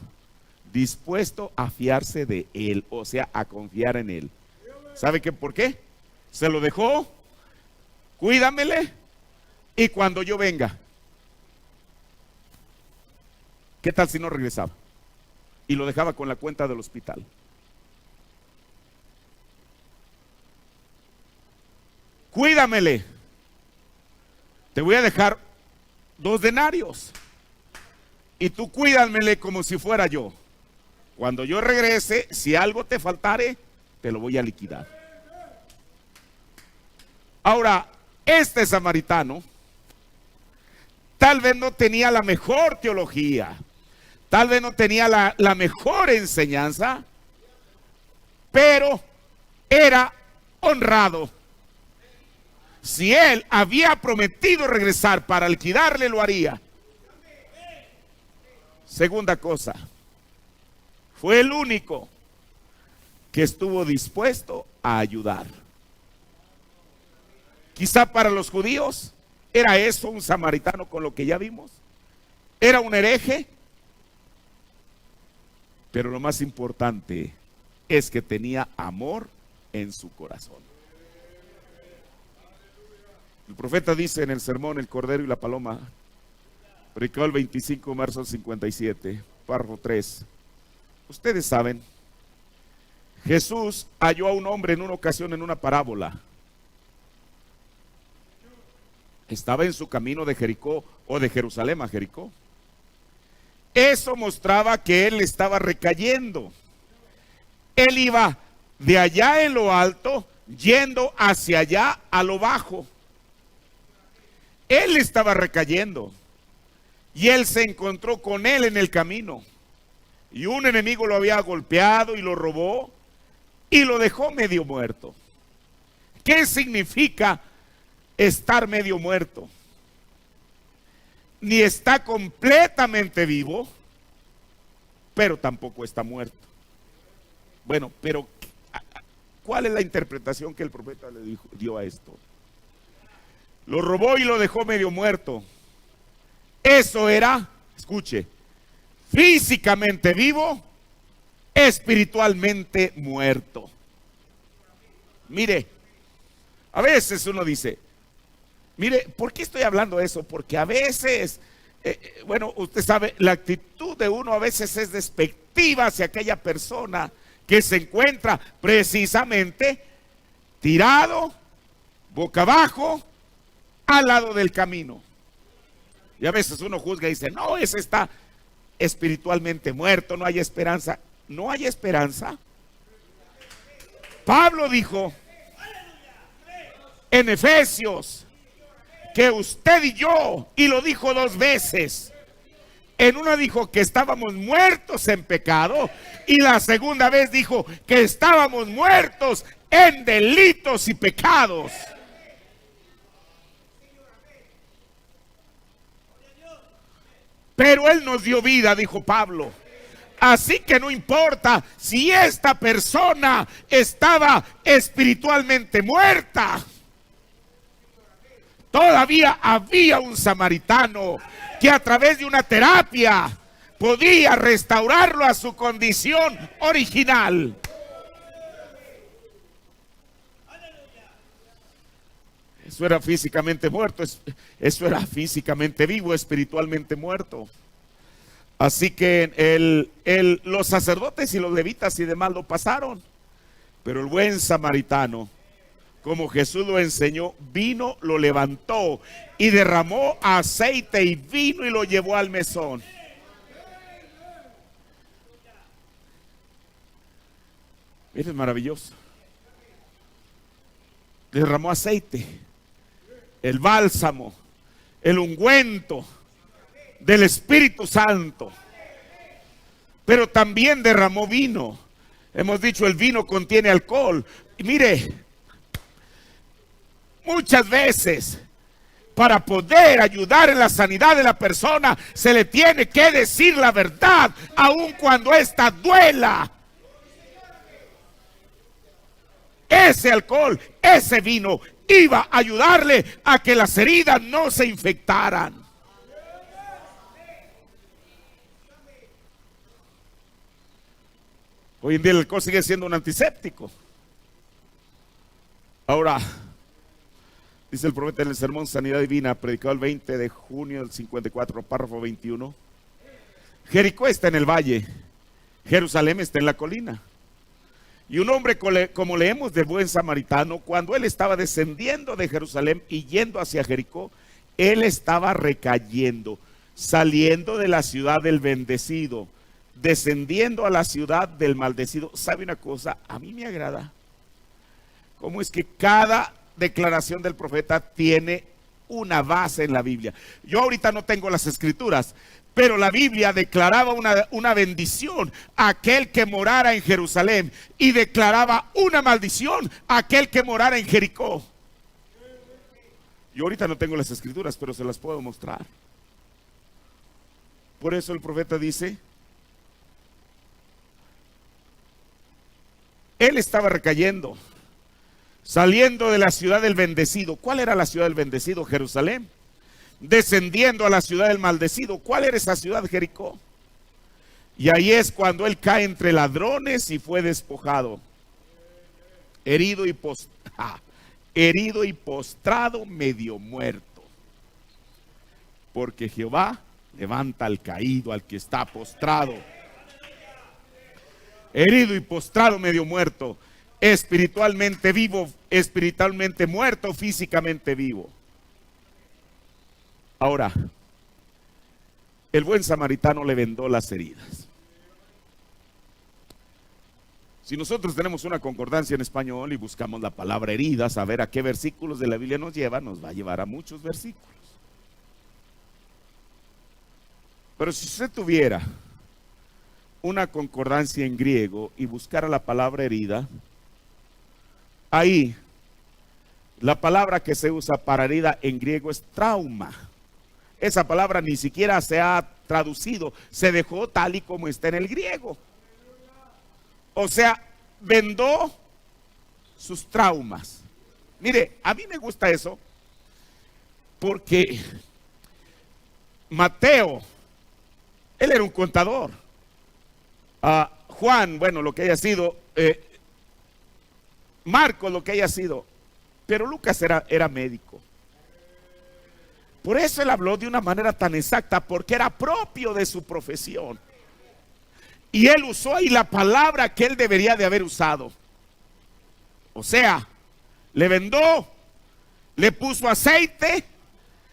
dispuesto a fiarse de él, o sea, a confiar en él. ¿Sabe qué? ¿Por qué? Se lo dejó, cuídamele, y cuando yo venga, ¿qué tal si no regresaba? Y lo dejaba con la cuenta del hospital. Cuídamele, te voy a dejar 2 denarios y tú cuídamele como si fuera yo. Cuando yo regrese, si algo te faltare, te lo voy a liquidar. Ahora, este samaritano tal vez no tenía la mejor teología, tal vez no tenía la mejor enseñanza, pero era honrado. Si él había prometido regresar para liquidarle, lo haría. Segunda cosa, fue el único que estuvo dispuesto a ayudar. Quizá para los judíos era eso un samaritano, con lo que ya vimos. Era un hereje. Pero lo más importante es que tenía amor en su corazón. El profeta dice en el sermón El Cordero y la Paloma, predicado el 25 de marzo del 57, párrafo 3. Ustedes saben, Jesús halló a un hombre en una ocasión en una parábola. Estaba en su camino de Jericó o de Jerusalén a Jericó. Eso mostraba que él estaba recayendo. Él iba de allá en lo alto, yendo hacia allá a lo bajo. Él estaba recayendo y él se encontró con él en el camino. Y un enemigo lo había golpeado y lo robó y lo dejó medio muerto. ¿Qué significa estar medio muerto? Ni está completamente vivo, pero tampoco está muerto. Bueno, pero ¿cuál es la interpretación que el profeta le dio a esto? Lo robó y lo dejó medio muerto. Eso era, escuche, físicamente vivo, espiritualmente muerto. Mire, a veces uno dice, mire, ¿por qué estoy hablando de eso? Porque a veces, bueno, usted sabe, la actitud de uno a veces es despectiva hacia aquella persona que se encuentra precisamente tirado, boca abajo, al lado del camino. Y a veces uno juzga y dice, no, ese está espiritualmente muerto, no hay esperanza. ¿No hay esperanza? Pablo dijo en Efesios que usted y yo, y lo dijo 2 veces. En una dijo que estábamos muertos en pecado, y la segunda vez dijo que estábamos muertos en delitos y pecados. Pero Él nos dio vida, dijo Pablo. Así que no importa si esta persona estaba espiritualmente muerta. Todavía había un samaritano que a través de una terapia podía restaurarlo a su condición original. Eso era físicamente muerto, eso era físicamente vivo, espiritualmente muerto. Así que los sacerdotes y los levitas y demás lo pasaron. Pero el buen samaritano, como Jesús lo enseñó, vino, lo levantó y derramó aceite y vino y lo llevó al mesón. Miren, es maravilloso. Derramó aceite, el bálsamo, el ungüento del Espíritu Santo, pero también derramó vino. Hemos dicho, el vino contiene alcohol. Y mire, muchas veces para poder ayudar en la sanidad de la persona se le tiene que decir la verdad, aun cuando ésta duela. Ese alcohol, ese vino, iba a ayudarle a que las heridas no se infectaran. Hoy en día el alcohol sigue siendo un antiséptico. Ahora, dice el profeta en el sermón Sanidad Divina, predicado el 20 de junio del 54, párrafo 21. Jericó está en el valle, Jerusalén está en la colina. Y un hombre, como leemos del buen samaritano, cuando él estaba descendiendo de Jerusalén y yendo hacia Jericó, él estaba recayendo, saliendo de la ciudad del bendecido, descendiendo a la ciudad del maldecido. ¿Sabe una cosa? A mí me agrada cómo es que cada declaración del profeta tiene una base en la Biblia. Yo ahorita no tengo las escrituras, pero la Biblia declaraba una bendición a aquel que morara en Jerusalén y declaraba una maldición a aquel que morara en Jericó. Yo ahorita no tengo las escrituras, pero se las puedo mostrar. Por eso el profeta dice, él estaba recayendo, saliendo de la ciudad del bendecido. ¿Cuál era la ciudad del bendecido? Jerusalén. Descendiendo a la ciudad del maldecido. ¿Cuál era esa ciudad? Jericó. Y ahí es cuando él cae entre ladrones y fue despojado, herido y postrado, medio muerto. Porque Jehová levanta al caído, al que está postrado. Herido y postrado, medio muerto. Espiritualmente vivo, espiritualmente muerto, físicamente vivo. Ahora, el buen samaritano le vendó las heridas. Si nosotros tenemos una concordancia en español y buscamos la palabra heridas, a ver a qué versículos de la Biblia nos lleva, nos va a llevar a muchos versículos. Pero si usted tuviera una concordancia en griego y buscara la palabra herida, ahí la palabra que se usa para herida en griego es trauma. Esa palabra ni siquiera se ha traducido, se dejó tal y como está en el griego. O sea, vendó sus traumas. Mire, a mí me gusta eso porque Mateo, él era un contador. Juan, bueno, lo que haya sido, Marcos, lo que haya sido, pero Lucas era médico. Por eso él habló de una manera tan exacta, porque era propio de su profesión. Y él usó ahí la palabra que él debería de haber usado. O sea, le vendó, le puso aceite,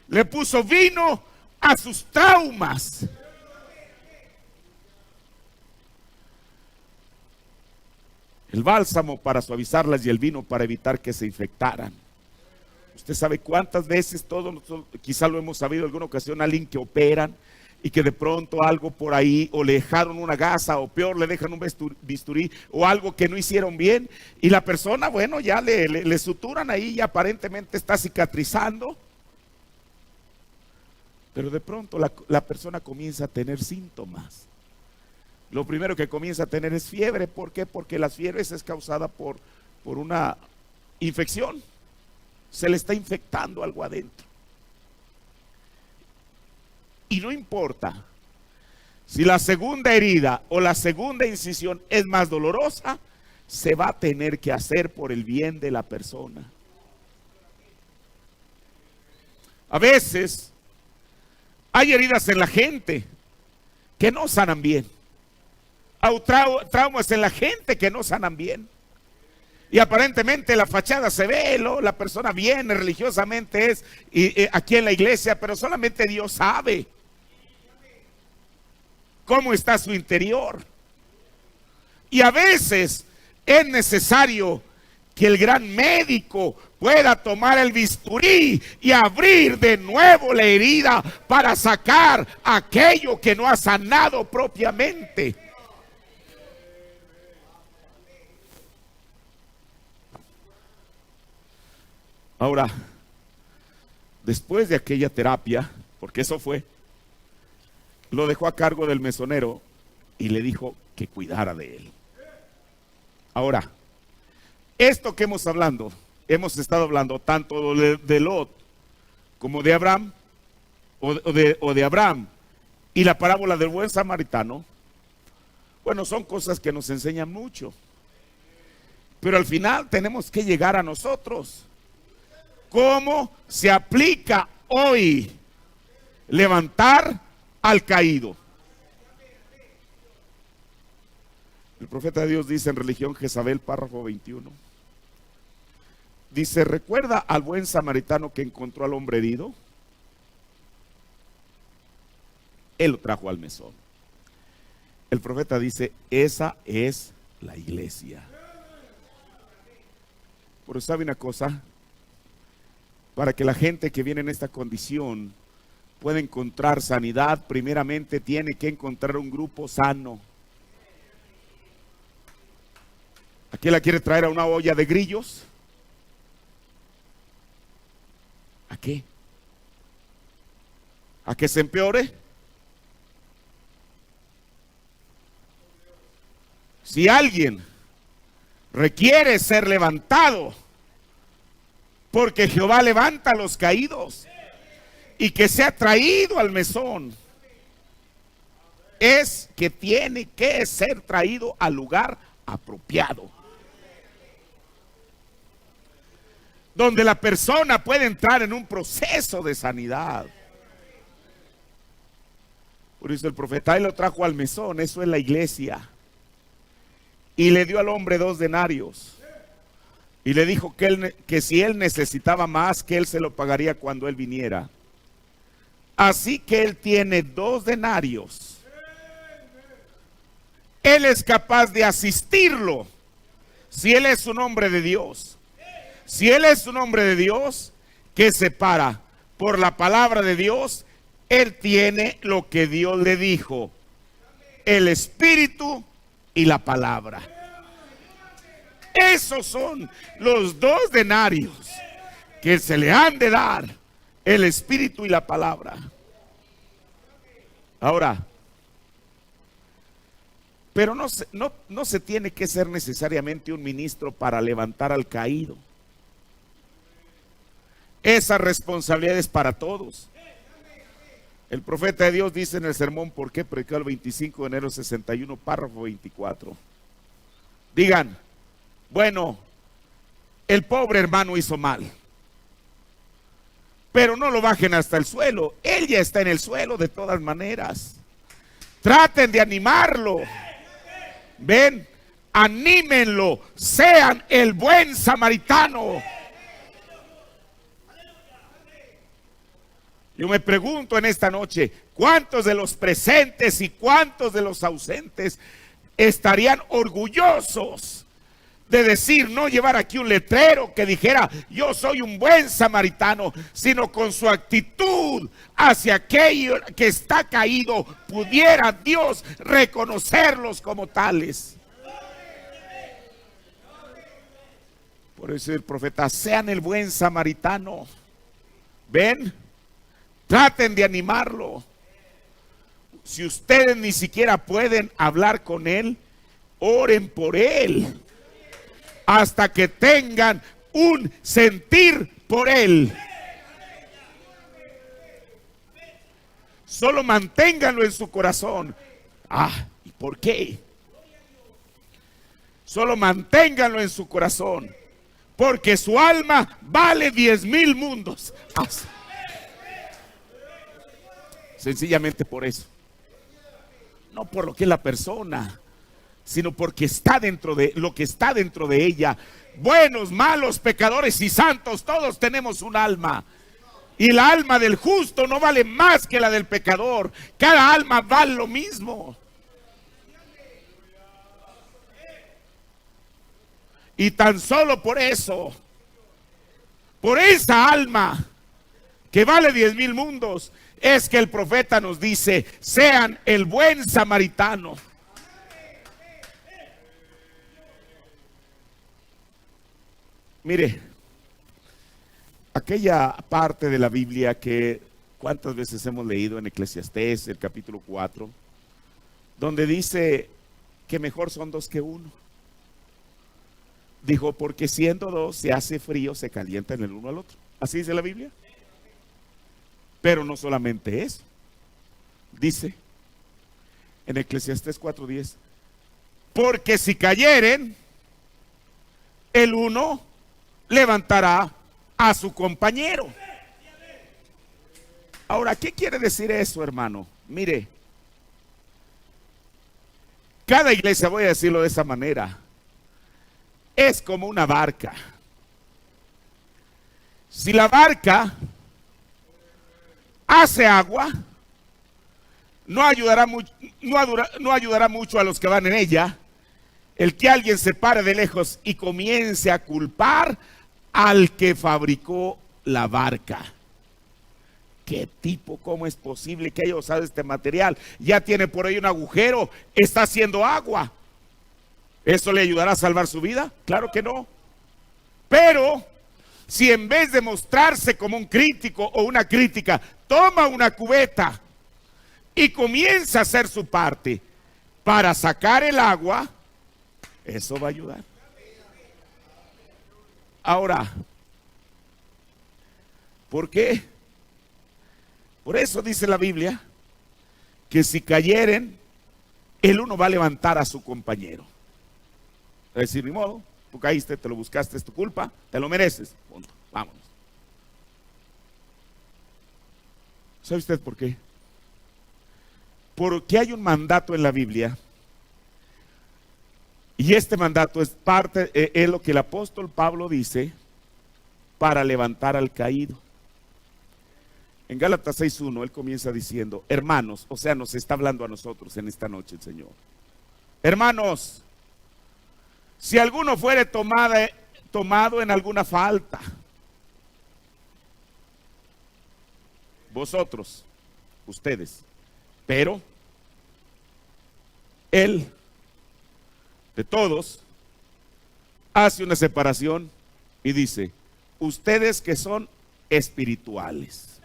le puso vino a sus traumas. El bálsamo para suavizarlas y el vino para evitar que se infectaran. Usted sabe cuántas veces, todos nosotros, quizá lo hemos sabido en alguna ocasión, alguien que operan y que de pronto algo por ahí, o le dejaron una gasa, o peor, le dejan un bisturí, o algo que no hicieron bien, y la persona, bueno, ya le suturan ahí y aparentemente está cicatrizando, pero de pronto la persona comienza a tener síntomas. Lo primero que comienza a tener es fiebre. ¿Por qué? Porque la fiebre es causada por una infección. Se le está infectando algo adentro. Y no importa si la segunda herida o la segunda incisión es más dolorosa, se va a tener que hacer por el bien de la persona. A veces hay heridas en la gente que no sanan bien. Hay traumas en la gente que no sanan bien. Y aparentemente la fachada se ve, la persona viene religiosamente aquí en la iglesia, pero solamente Dios sabe cómo está su interior. Y a veces es necesario que el gran médico pueda tomar el bisturí y abrir de nuevo la herida para sacar aquello que no ha sanado propiamente. Ahora, después de aquella terapia, porque eso fue, lo dejó a cargo del mesonero y le dijo que cuidara de él. Ahora, esto que hemos hablando hemos estado hablando tanto de Lot como de Abraham, o de Abraham, y la parábola del buen samaritano. Bueno, son cosas que nos enseñan mucho, pero al final tenemos que llegar a nosotros. ¿Cómo se aplica hoy levantar al caído? El profeta de Dios dice en Religión Jezabel, párrafo 21. Dice: ¿recuerda al buen samaritano que encontró al hombre herido? Él lo trajo al mesón. El profeta dice: esa es la iglesia. Pero ¿sabe una cosa? Para que la gente que viene en esta condición pueda encontrar sanidad, primeramente tiene que encontrar un grupo sano. ¿A quién la quiere traer a una olla de grillos? ¿A qué? ¿A que se empeore? Si alguien requiere ser levantado, porque Jehová levanta a los caídos, y que sea traído al mesón, es que tiene que ser traído al lugar apropiado, donde la persona puede entrar en un proceso de sanidad. Por eso el profeta, él lo trajo al mesón, eso es la iglesia, y le dio al hombre 2 denarios, y le dijo que si él necesitaba más, que él se lo pagaría cuando él viniera. Así que él tiene 2 denarios. Él es capaz de asistirlo, si él es un hombre de Dios. Si él es un hombre de Dios que se para por la palabra de Dios, él tiene lo que Dios le dijo: el espíritu y la palabra. Esos son los 2 denarios que se le han de dar: el espíritu y la palabra. Ahora, pero no se tiene que ser necesariamente un ministro para levantar al caído. Esa responsabilidad es para todos. El profeta de Dios dice en el sermón ¿Por qué predicó el 25 de enero 61, párrafo 24? Digan: bueno, el pobre hermano hizo mal, pero no lo bajen hasta el suelo. Él ya está en el suelo de todas maneras. Traten de animarlo. Ven, anímenlo. Sean el buen samaritano. Yo me pregunto en esta noche, ¿cuántos de los presentes y cuántos de los ausentes estarían orgullosos de decir, no llevar aquí un letrero que dijera yo soy un buen samaritano, sino con su actitud hacia aquello que está caído, pudiera Dios reconocerlos como tales? Por eso el profeta: sean el buen samaritano. Ven, traten de animarlo. Si ustedes ni siquiera pueden hablar con él, oren por él hasta que tengan un sentir por él. Solo manténganlo en su corazón. ¿Y por qué? Solo manténganlo en su corazón, porque su alma vale 10,000 mundos. Sencillamente por eso. No por lo que es la persona, sino porque está dentro de lo que está dentro de ella. Buenos, malos, pecadores y santos, todos tenemos un alma. Y la alma del justo no vale más que la del pecador. Cada alma vale lo mismo. Y tan solo por eso, por esa alma que vale 10,000 mundos, es que el profeta nos dice: sean el buen samaritano. Mire, aquella parte de la Biblia que cuántas veces hemos leído en Eclesiastés, el capítulo 4, donde dice que mejor son 2 que 1. Dijo, porque siendo dos, se hace frío, se calientan el uno al otro. Así dice la Biblia. Pero no solamente eso. Dice en Eclesiastés 4:10, porque si cayeren, el uno levantará a su compañero. Ahora, ¿qué quiere decir eso, hermano? Mire, cada iglesia, voy a decirlo de esa manera, es como una barca. Si la barca hace agua, no ayudará mucho a los que van en ella el que alguien se pare de lejos y comience a culpar al que fabricó la barca. ¿Qué tipo? ¿Cómo es posible que haya usado este material? Ya tiene por ahí un agujero, está haciendo agua. ¿Eso le ayudará a salvar su vida? Claro que no. Pero si en vez de mostrarse como un crítico o una crítica, toma una cubeta y comienza a hacer su parte para sacar el agua, eso va a ayudar. Ahora, ¿por qué? Por eso dice la Biblia que si cayeren, el uno va a levantar a su compañero. Es decir, ni modo, tú caíste, te lo buscaste, es tu culpa, te lo mereces. Punto. Vámonos. ¿Sabe usted por qué? Porque hay un mandato en la Biblia, y este mandato es parte, es lo que el apóstol Pablo dice, para levantar al caído. En Gálatas 6:1 él comienza diciendo, hermanos, o sea, nos está hablando a nosotros en esta noche el Señor. Hermanos, si alguno fuere tomado en alguna falta, vosotros, ustedes, pero él, de todos, hace una separación y dice, ustedes que son espirituales.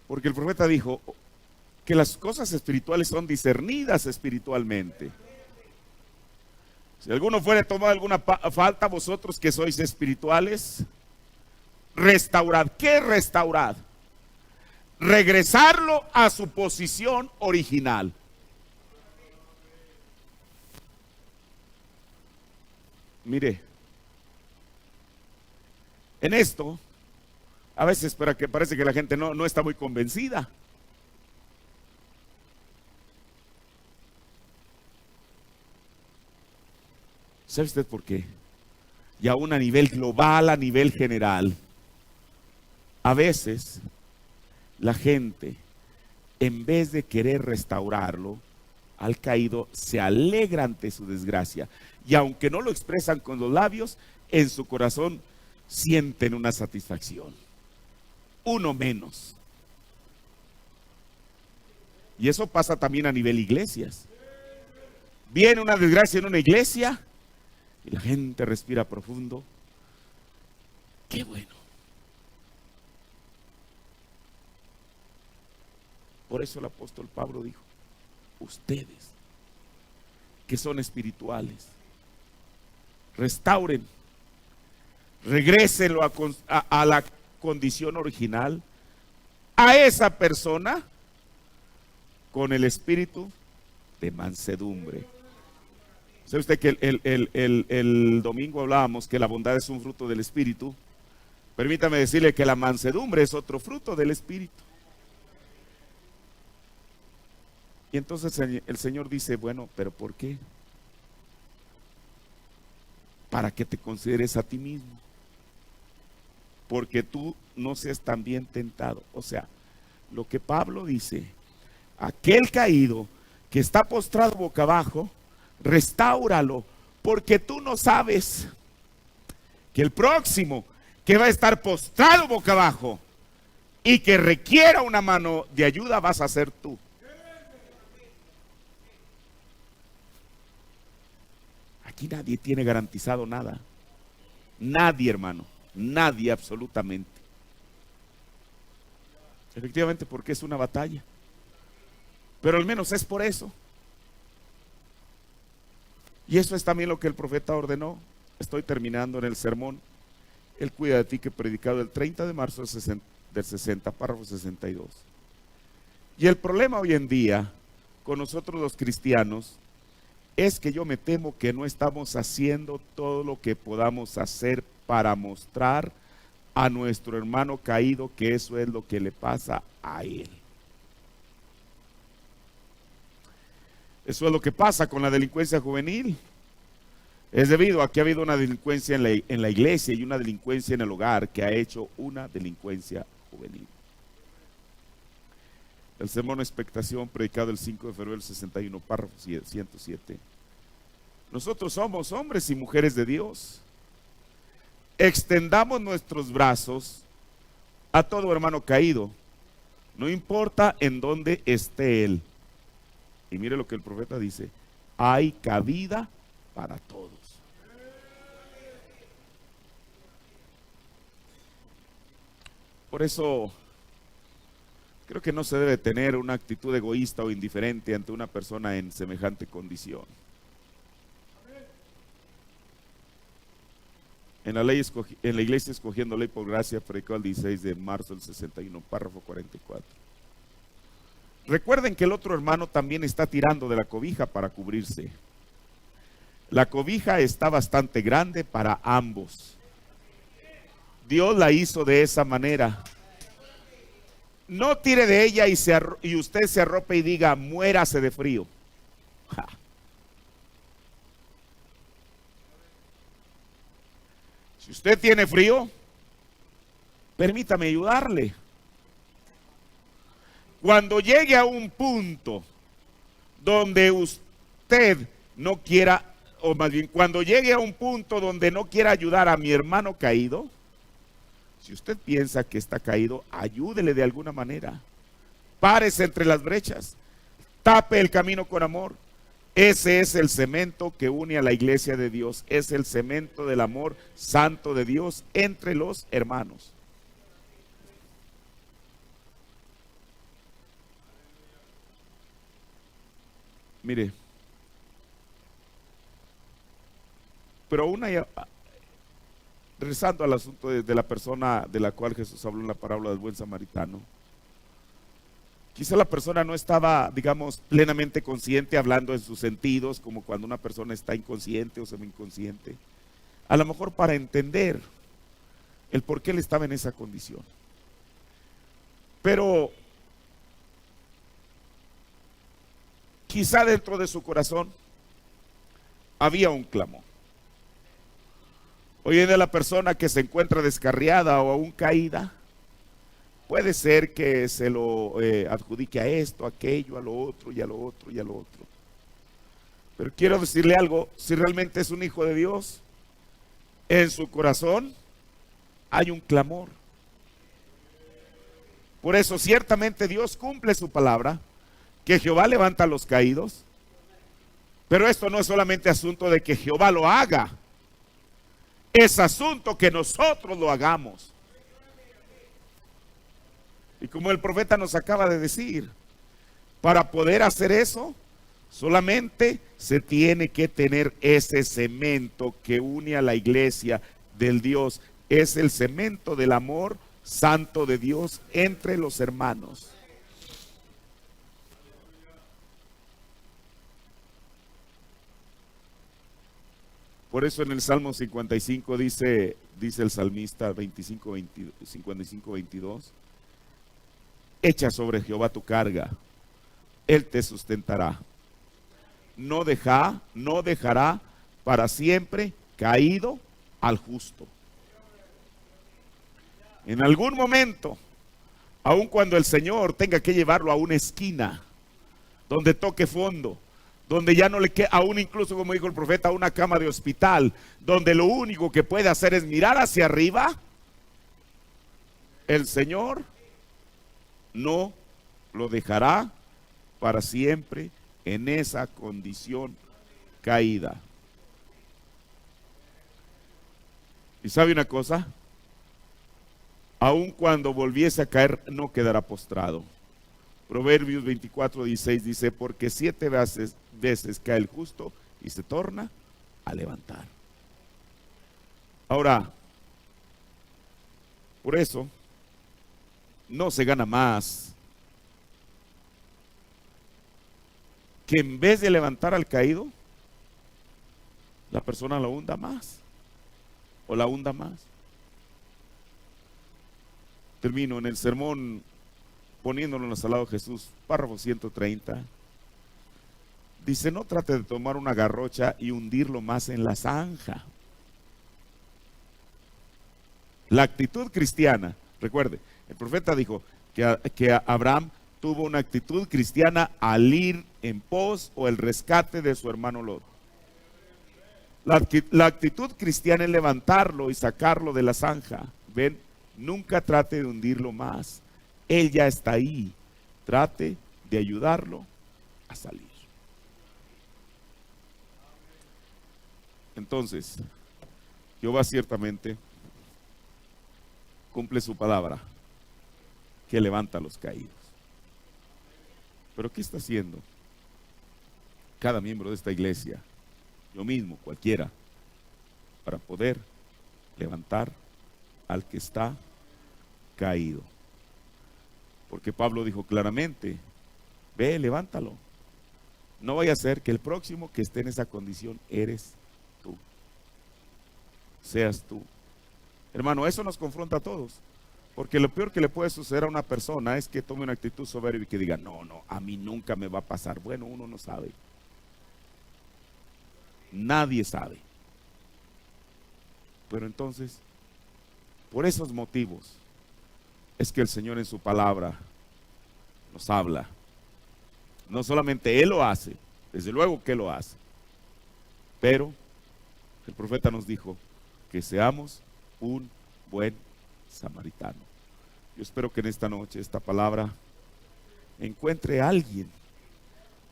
Porque el profeta dijo que las cosas espirituales son discernidas espiritualmente. Si alguno fuere tomado alguna falta, vosotros que sois espirituales, restaurad. ¿Qué restaurad? Regresarlo a su posición original. Mire, en esto, a veces parece que la gente no está muy convencida. ¿Sabe usted por qué? Y aún a nivel global, a nivel general, a veces la gente, en vez de querer restaurarlo al caído, se alegra ante su desgracia. Y aunque no lo expresan con los labios, en su corazón sienten una satisfacción. Uno menos. Y eso pasa también a nivel iglesias. Viene una desgracia en una iglesia y la gente respira profundo. Qué bueno. Por eso el apóstol Pablo dijo, ustedes que son espirituales, restauren, regrésenlo a la condición original, a esa persona con el espíritu de mansedumbre. ¿Sabe usted que el domingo hablábamos que la bondad es un fruto del espíritu? Permítame decirle que la mansedumbre es otro fruto del espíritu. Y entonces el Señor dice, bueno, ¿pero por qué? Para que te consideres a ti mismo. Porque tú no seas tan bien tentado. O sea, lo que Pablo dice, aquel caído que está postrado boca abajo, restáuralo, porque tú no sabes que el próximo que va a estar postrado boca abajo y que requiera una mano de ayuda vas a ser tú. Aquí nadie tiene garantizado nada. Nadie, hermano. Nadie, absolutamente. Efectivamente, porque es una batalla. Pero al menos es por eso. Y eso es también lo que el profeta ordenó. Estoy terminando en el sermón. Él cuida de ti, que he predicado el 30 de marzo del 60, párrafo 62. Y el problema hoy en día con nosotros los cristianos es que yo me temo que no estamos haciendo todo lo que podamos hacer para mostrar a nuestro hermano caído que eso es lo que le pasa a él. Eso es lo que pasa con la delincuencia juvenil. Es debido a que ha habido una delincuencia en la iglesia y una delincuencia en el hogar que ha hecho una delincuencia juvenil. El sermón Expectación, predicado el 5 de febrero del 61, párrafo 107. Nosotros somos hombres y mujeres de Dios. Extendamos nuestros brazos a todo hermano caído, no importa en dónde esté él. Y mire lo que el profeta dice: hay cabida para todos. Por eso creo que no se debe tener una actitud egoísta o indiferente ante una persona en semejante condición. En la iglesia Escogiendo Ley por Gracia, predicó el 16 de marzo del 61, párrafo 44. Recuerden que el otro hermano también está tirando de la cobija para cubrirse. La cobija está bastante grande para ambos. Dios la hizo de esa manera. No tire de ella y usted se arrope y diga: muérase de frío. Ja. Si usted tiene frío, permítame ayudarle. Cuando llegue a un punto donde usted no quiera, o más bien cuando llegue a un punto donde no quiera ayudar a mi hermano caído, si usted piensa que está caído, ayúdele de alguna manera. Párese entre las brechas, tape el camino con amor. Ese es el cemento que une a la iglesia de Dios. Es el cemento del amor santo de Dios entre los hermanos. Mire, pero regresando al asunto de la persona de la cual Jesús habló en la parábola del buen samaritano, quizá la persona no estaba, digamos, plenamente consciente, hablando en sus sentidos, como cuando una persona está inconsciente o semi-inconsciente. A lo mejor para entender el por qué él estaba en esa condición. Pero quizá dentro de su corazón había un clamor. Hoy en día la persona que se encuentra descarriada o aún caída, puede ser que se lo adjudique a esto, a aquello, a lo otro y a lo otro y a lo otro. Pero quiero decirle algo: si realmente es un hijo de Dios, en su corazón hay un clamor. Por eso ciertamente Dios cumple su palabra, que Jehová levanta a los caídos. Pero esto no es solamente asunto de que Jehová lo haga, es asunto que nosotros lo hagamos. Y como el profeta nos acaba de decir, para poder hacer eso, solamente se tiene que tener ese cemento que une a la iglesia del Dios. Es el cemento del amor santo de Dios entre los hermanos. Por eso en el Salmo 55 dice el salmista 55-22, echa sobre Jehová tu carga, Él te sustentará. No dejará para siempre caído al justo. En algún momento, aun cuando el Señor tenga que llevarlo a una esquina, donde toque fondo, donde ya no le queda, aún incluso como dijo el profeta, a una cama de hospital, donde lo único que puede hacer es mirar hacia arriba, el Señor no lo dejará para siempre en esa condición caída. ¿Y sabe una cosa? Aun cuando volviese a caer, no quedará postrado. Proverbios 24:16 dice: porque 7 veces cae el justo y se torna a levantar. Ahora, por eso, no se gana más que en vez de levantar al caído, la persona lo hunda más o la hunda más. Termino en el sermón poniéndonos al lado de Jesús, párrafo 130. Dice, no trate de tomar una garrocha y hundirlo más en la zanja. La actitud cristiana, recuerde, el profeta dijo que Abraham tuvo una actitud cristiana al ir en pos o el rescate de su hermano Lot. La actitud cristiana es levantarlo y sacarlo de la zanja. Ven, nunca trate de hundirlo más. Él ya está ahí. Trate de ayudarlo a salir. Entonces, Jehová ciertamente cumple su palabra, que levanta a los caídos. Pero ¿qué está haciendo cada miembro de esta iglesia, yo mismo, cualquiera, para poder levantar al que está caído? Porque Pablo dijo claramente, ve, levántalo. No vaya a ser que el próximo que esté en esa condición eres tú, seas tú. Hermano, eso nos confronta a todos. Porque lo peor que le puede suceder a una persona es que tome una actitud soberbia y que diga, no, a mí nunca me va a pasar. Bueno, uno no sabe. Nadie sabe. Pero entonces, por esos motivos, es que el Señor en su palabra nos habla. No solamente Él lo hace, desde luego que Él lo hace, pero el profeta nos dijo que seamos un buen samaritano. Yo espero que en esta noche esta palabra encuentre a alguien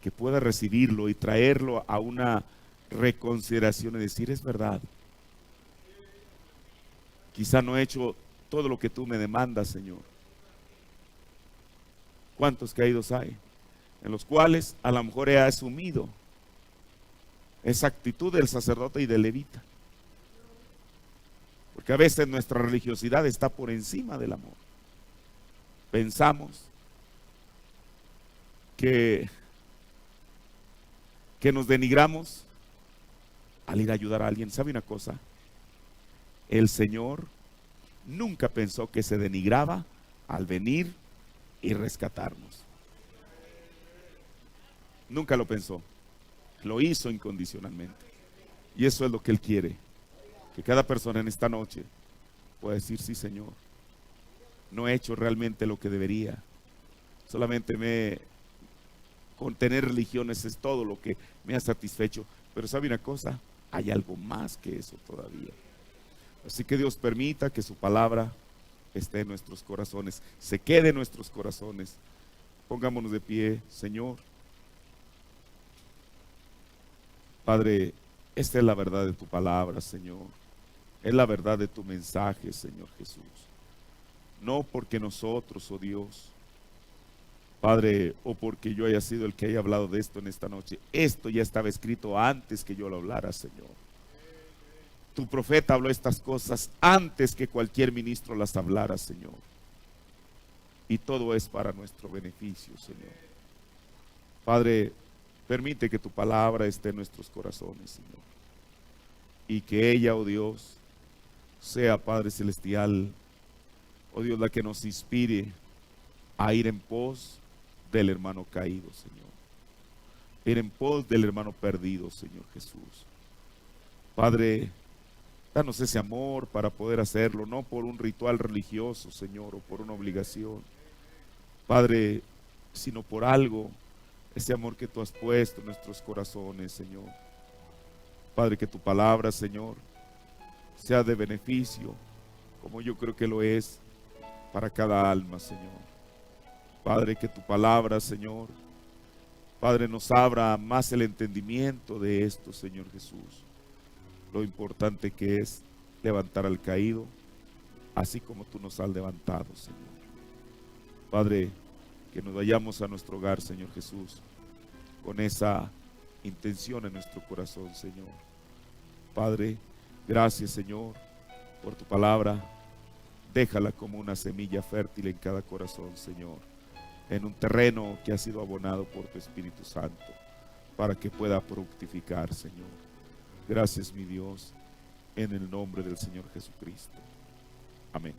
que pueda recibirlo y traerlo a una reconsideración y decir, es verdad, quizá no he hecho todo lo que tú me demandas, Señor. ¿Cuántos caídos hay? En los cuales a lo mejor he asumido esa actitud del sacerdote y del levita. Porque a veces nuestra religiosidad está por encima del amor. Pensamos que nos denigramos al ir a ayudar a alguien. ¿Sabe una cosa? El Señor nunca pensó que se denigraba al venir y rescatarnos. Nunca lo pensó. Lo hizo incondicionalmente. Y eso es lo que Él quiere. Que cada persona en esta noche pueda decir, sí, Señor, no he hecho realmente lo que debería. Solamente con tener religiones es todo lo que me ha satisfecho. Pero ¿sabe una cosa? Hay algo más que eso todavía. Así que Dios permita que su palabra esté en nuestros corazones, se quede en nuestros corazones. Pongámonos de pie, Señor. Padre, esta es la verdad de tu palabra, Señor. Es la verdad de tu mensaje, Señor Jesús. No porque nosotros, oh Dios, Padre, o porque yo haya sido el que haya hablado de esto en esta noche. Esto ya estaba escrito antes que yo lo hablara, Señor. Tu profeta habló estas cosas antes que cualquier ministro las hablara, Señor. Y todo es para nuestro beneficio, Señor. Padre, permite que tu palabra esté en nuestros corazones, Señor. Y que ella, oh Dios, sea, Padre Celestial, oh Dios, la que nos inspire a ir en pos del hermano caído, Señor. Ir en pos del hermano perdido, Señor Jesús. Padre, danos ese amor para poder hacerlo, no por un ritual religioso, Señor, o por una obligación. Padre, sino por algo, ese amor que tú has puesto en nuestros corazones, Señor. Padre, que tu palabra, Señor, sea de beneficio, como yo creo que lo es para cada alma, Señor. Padre, que tu palabra, Señor, Padre, nos abra más el entendimiento de esto, Señor Jesús. Lo importante que es levantar al caído, así como tú nos has levantado, Señor. Padre, que nos vayamos a nuestro hogar, Señor Jesús, con esa intención en nuestro corazón, Señor, Padre, gracias, Señor, por tu palabra. Déjala como una semilla fértil en cada corazón, Señor, en un terreno que ha sido abonado por tu Espíritu Santo, para que pueda fructificar, Señor. Gracias, mi Dios, en el nombre del Señor Jesucristo. Amén.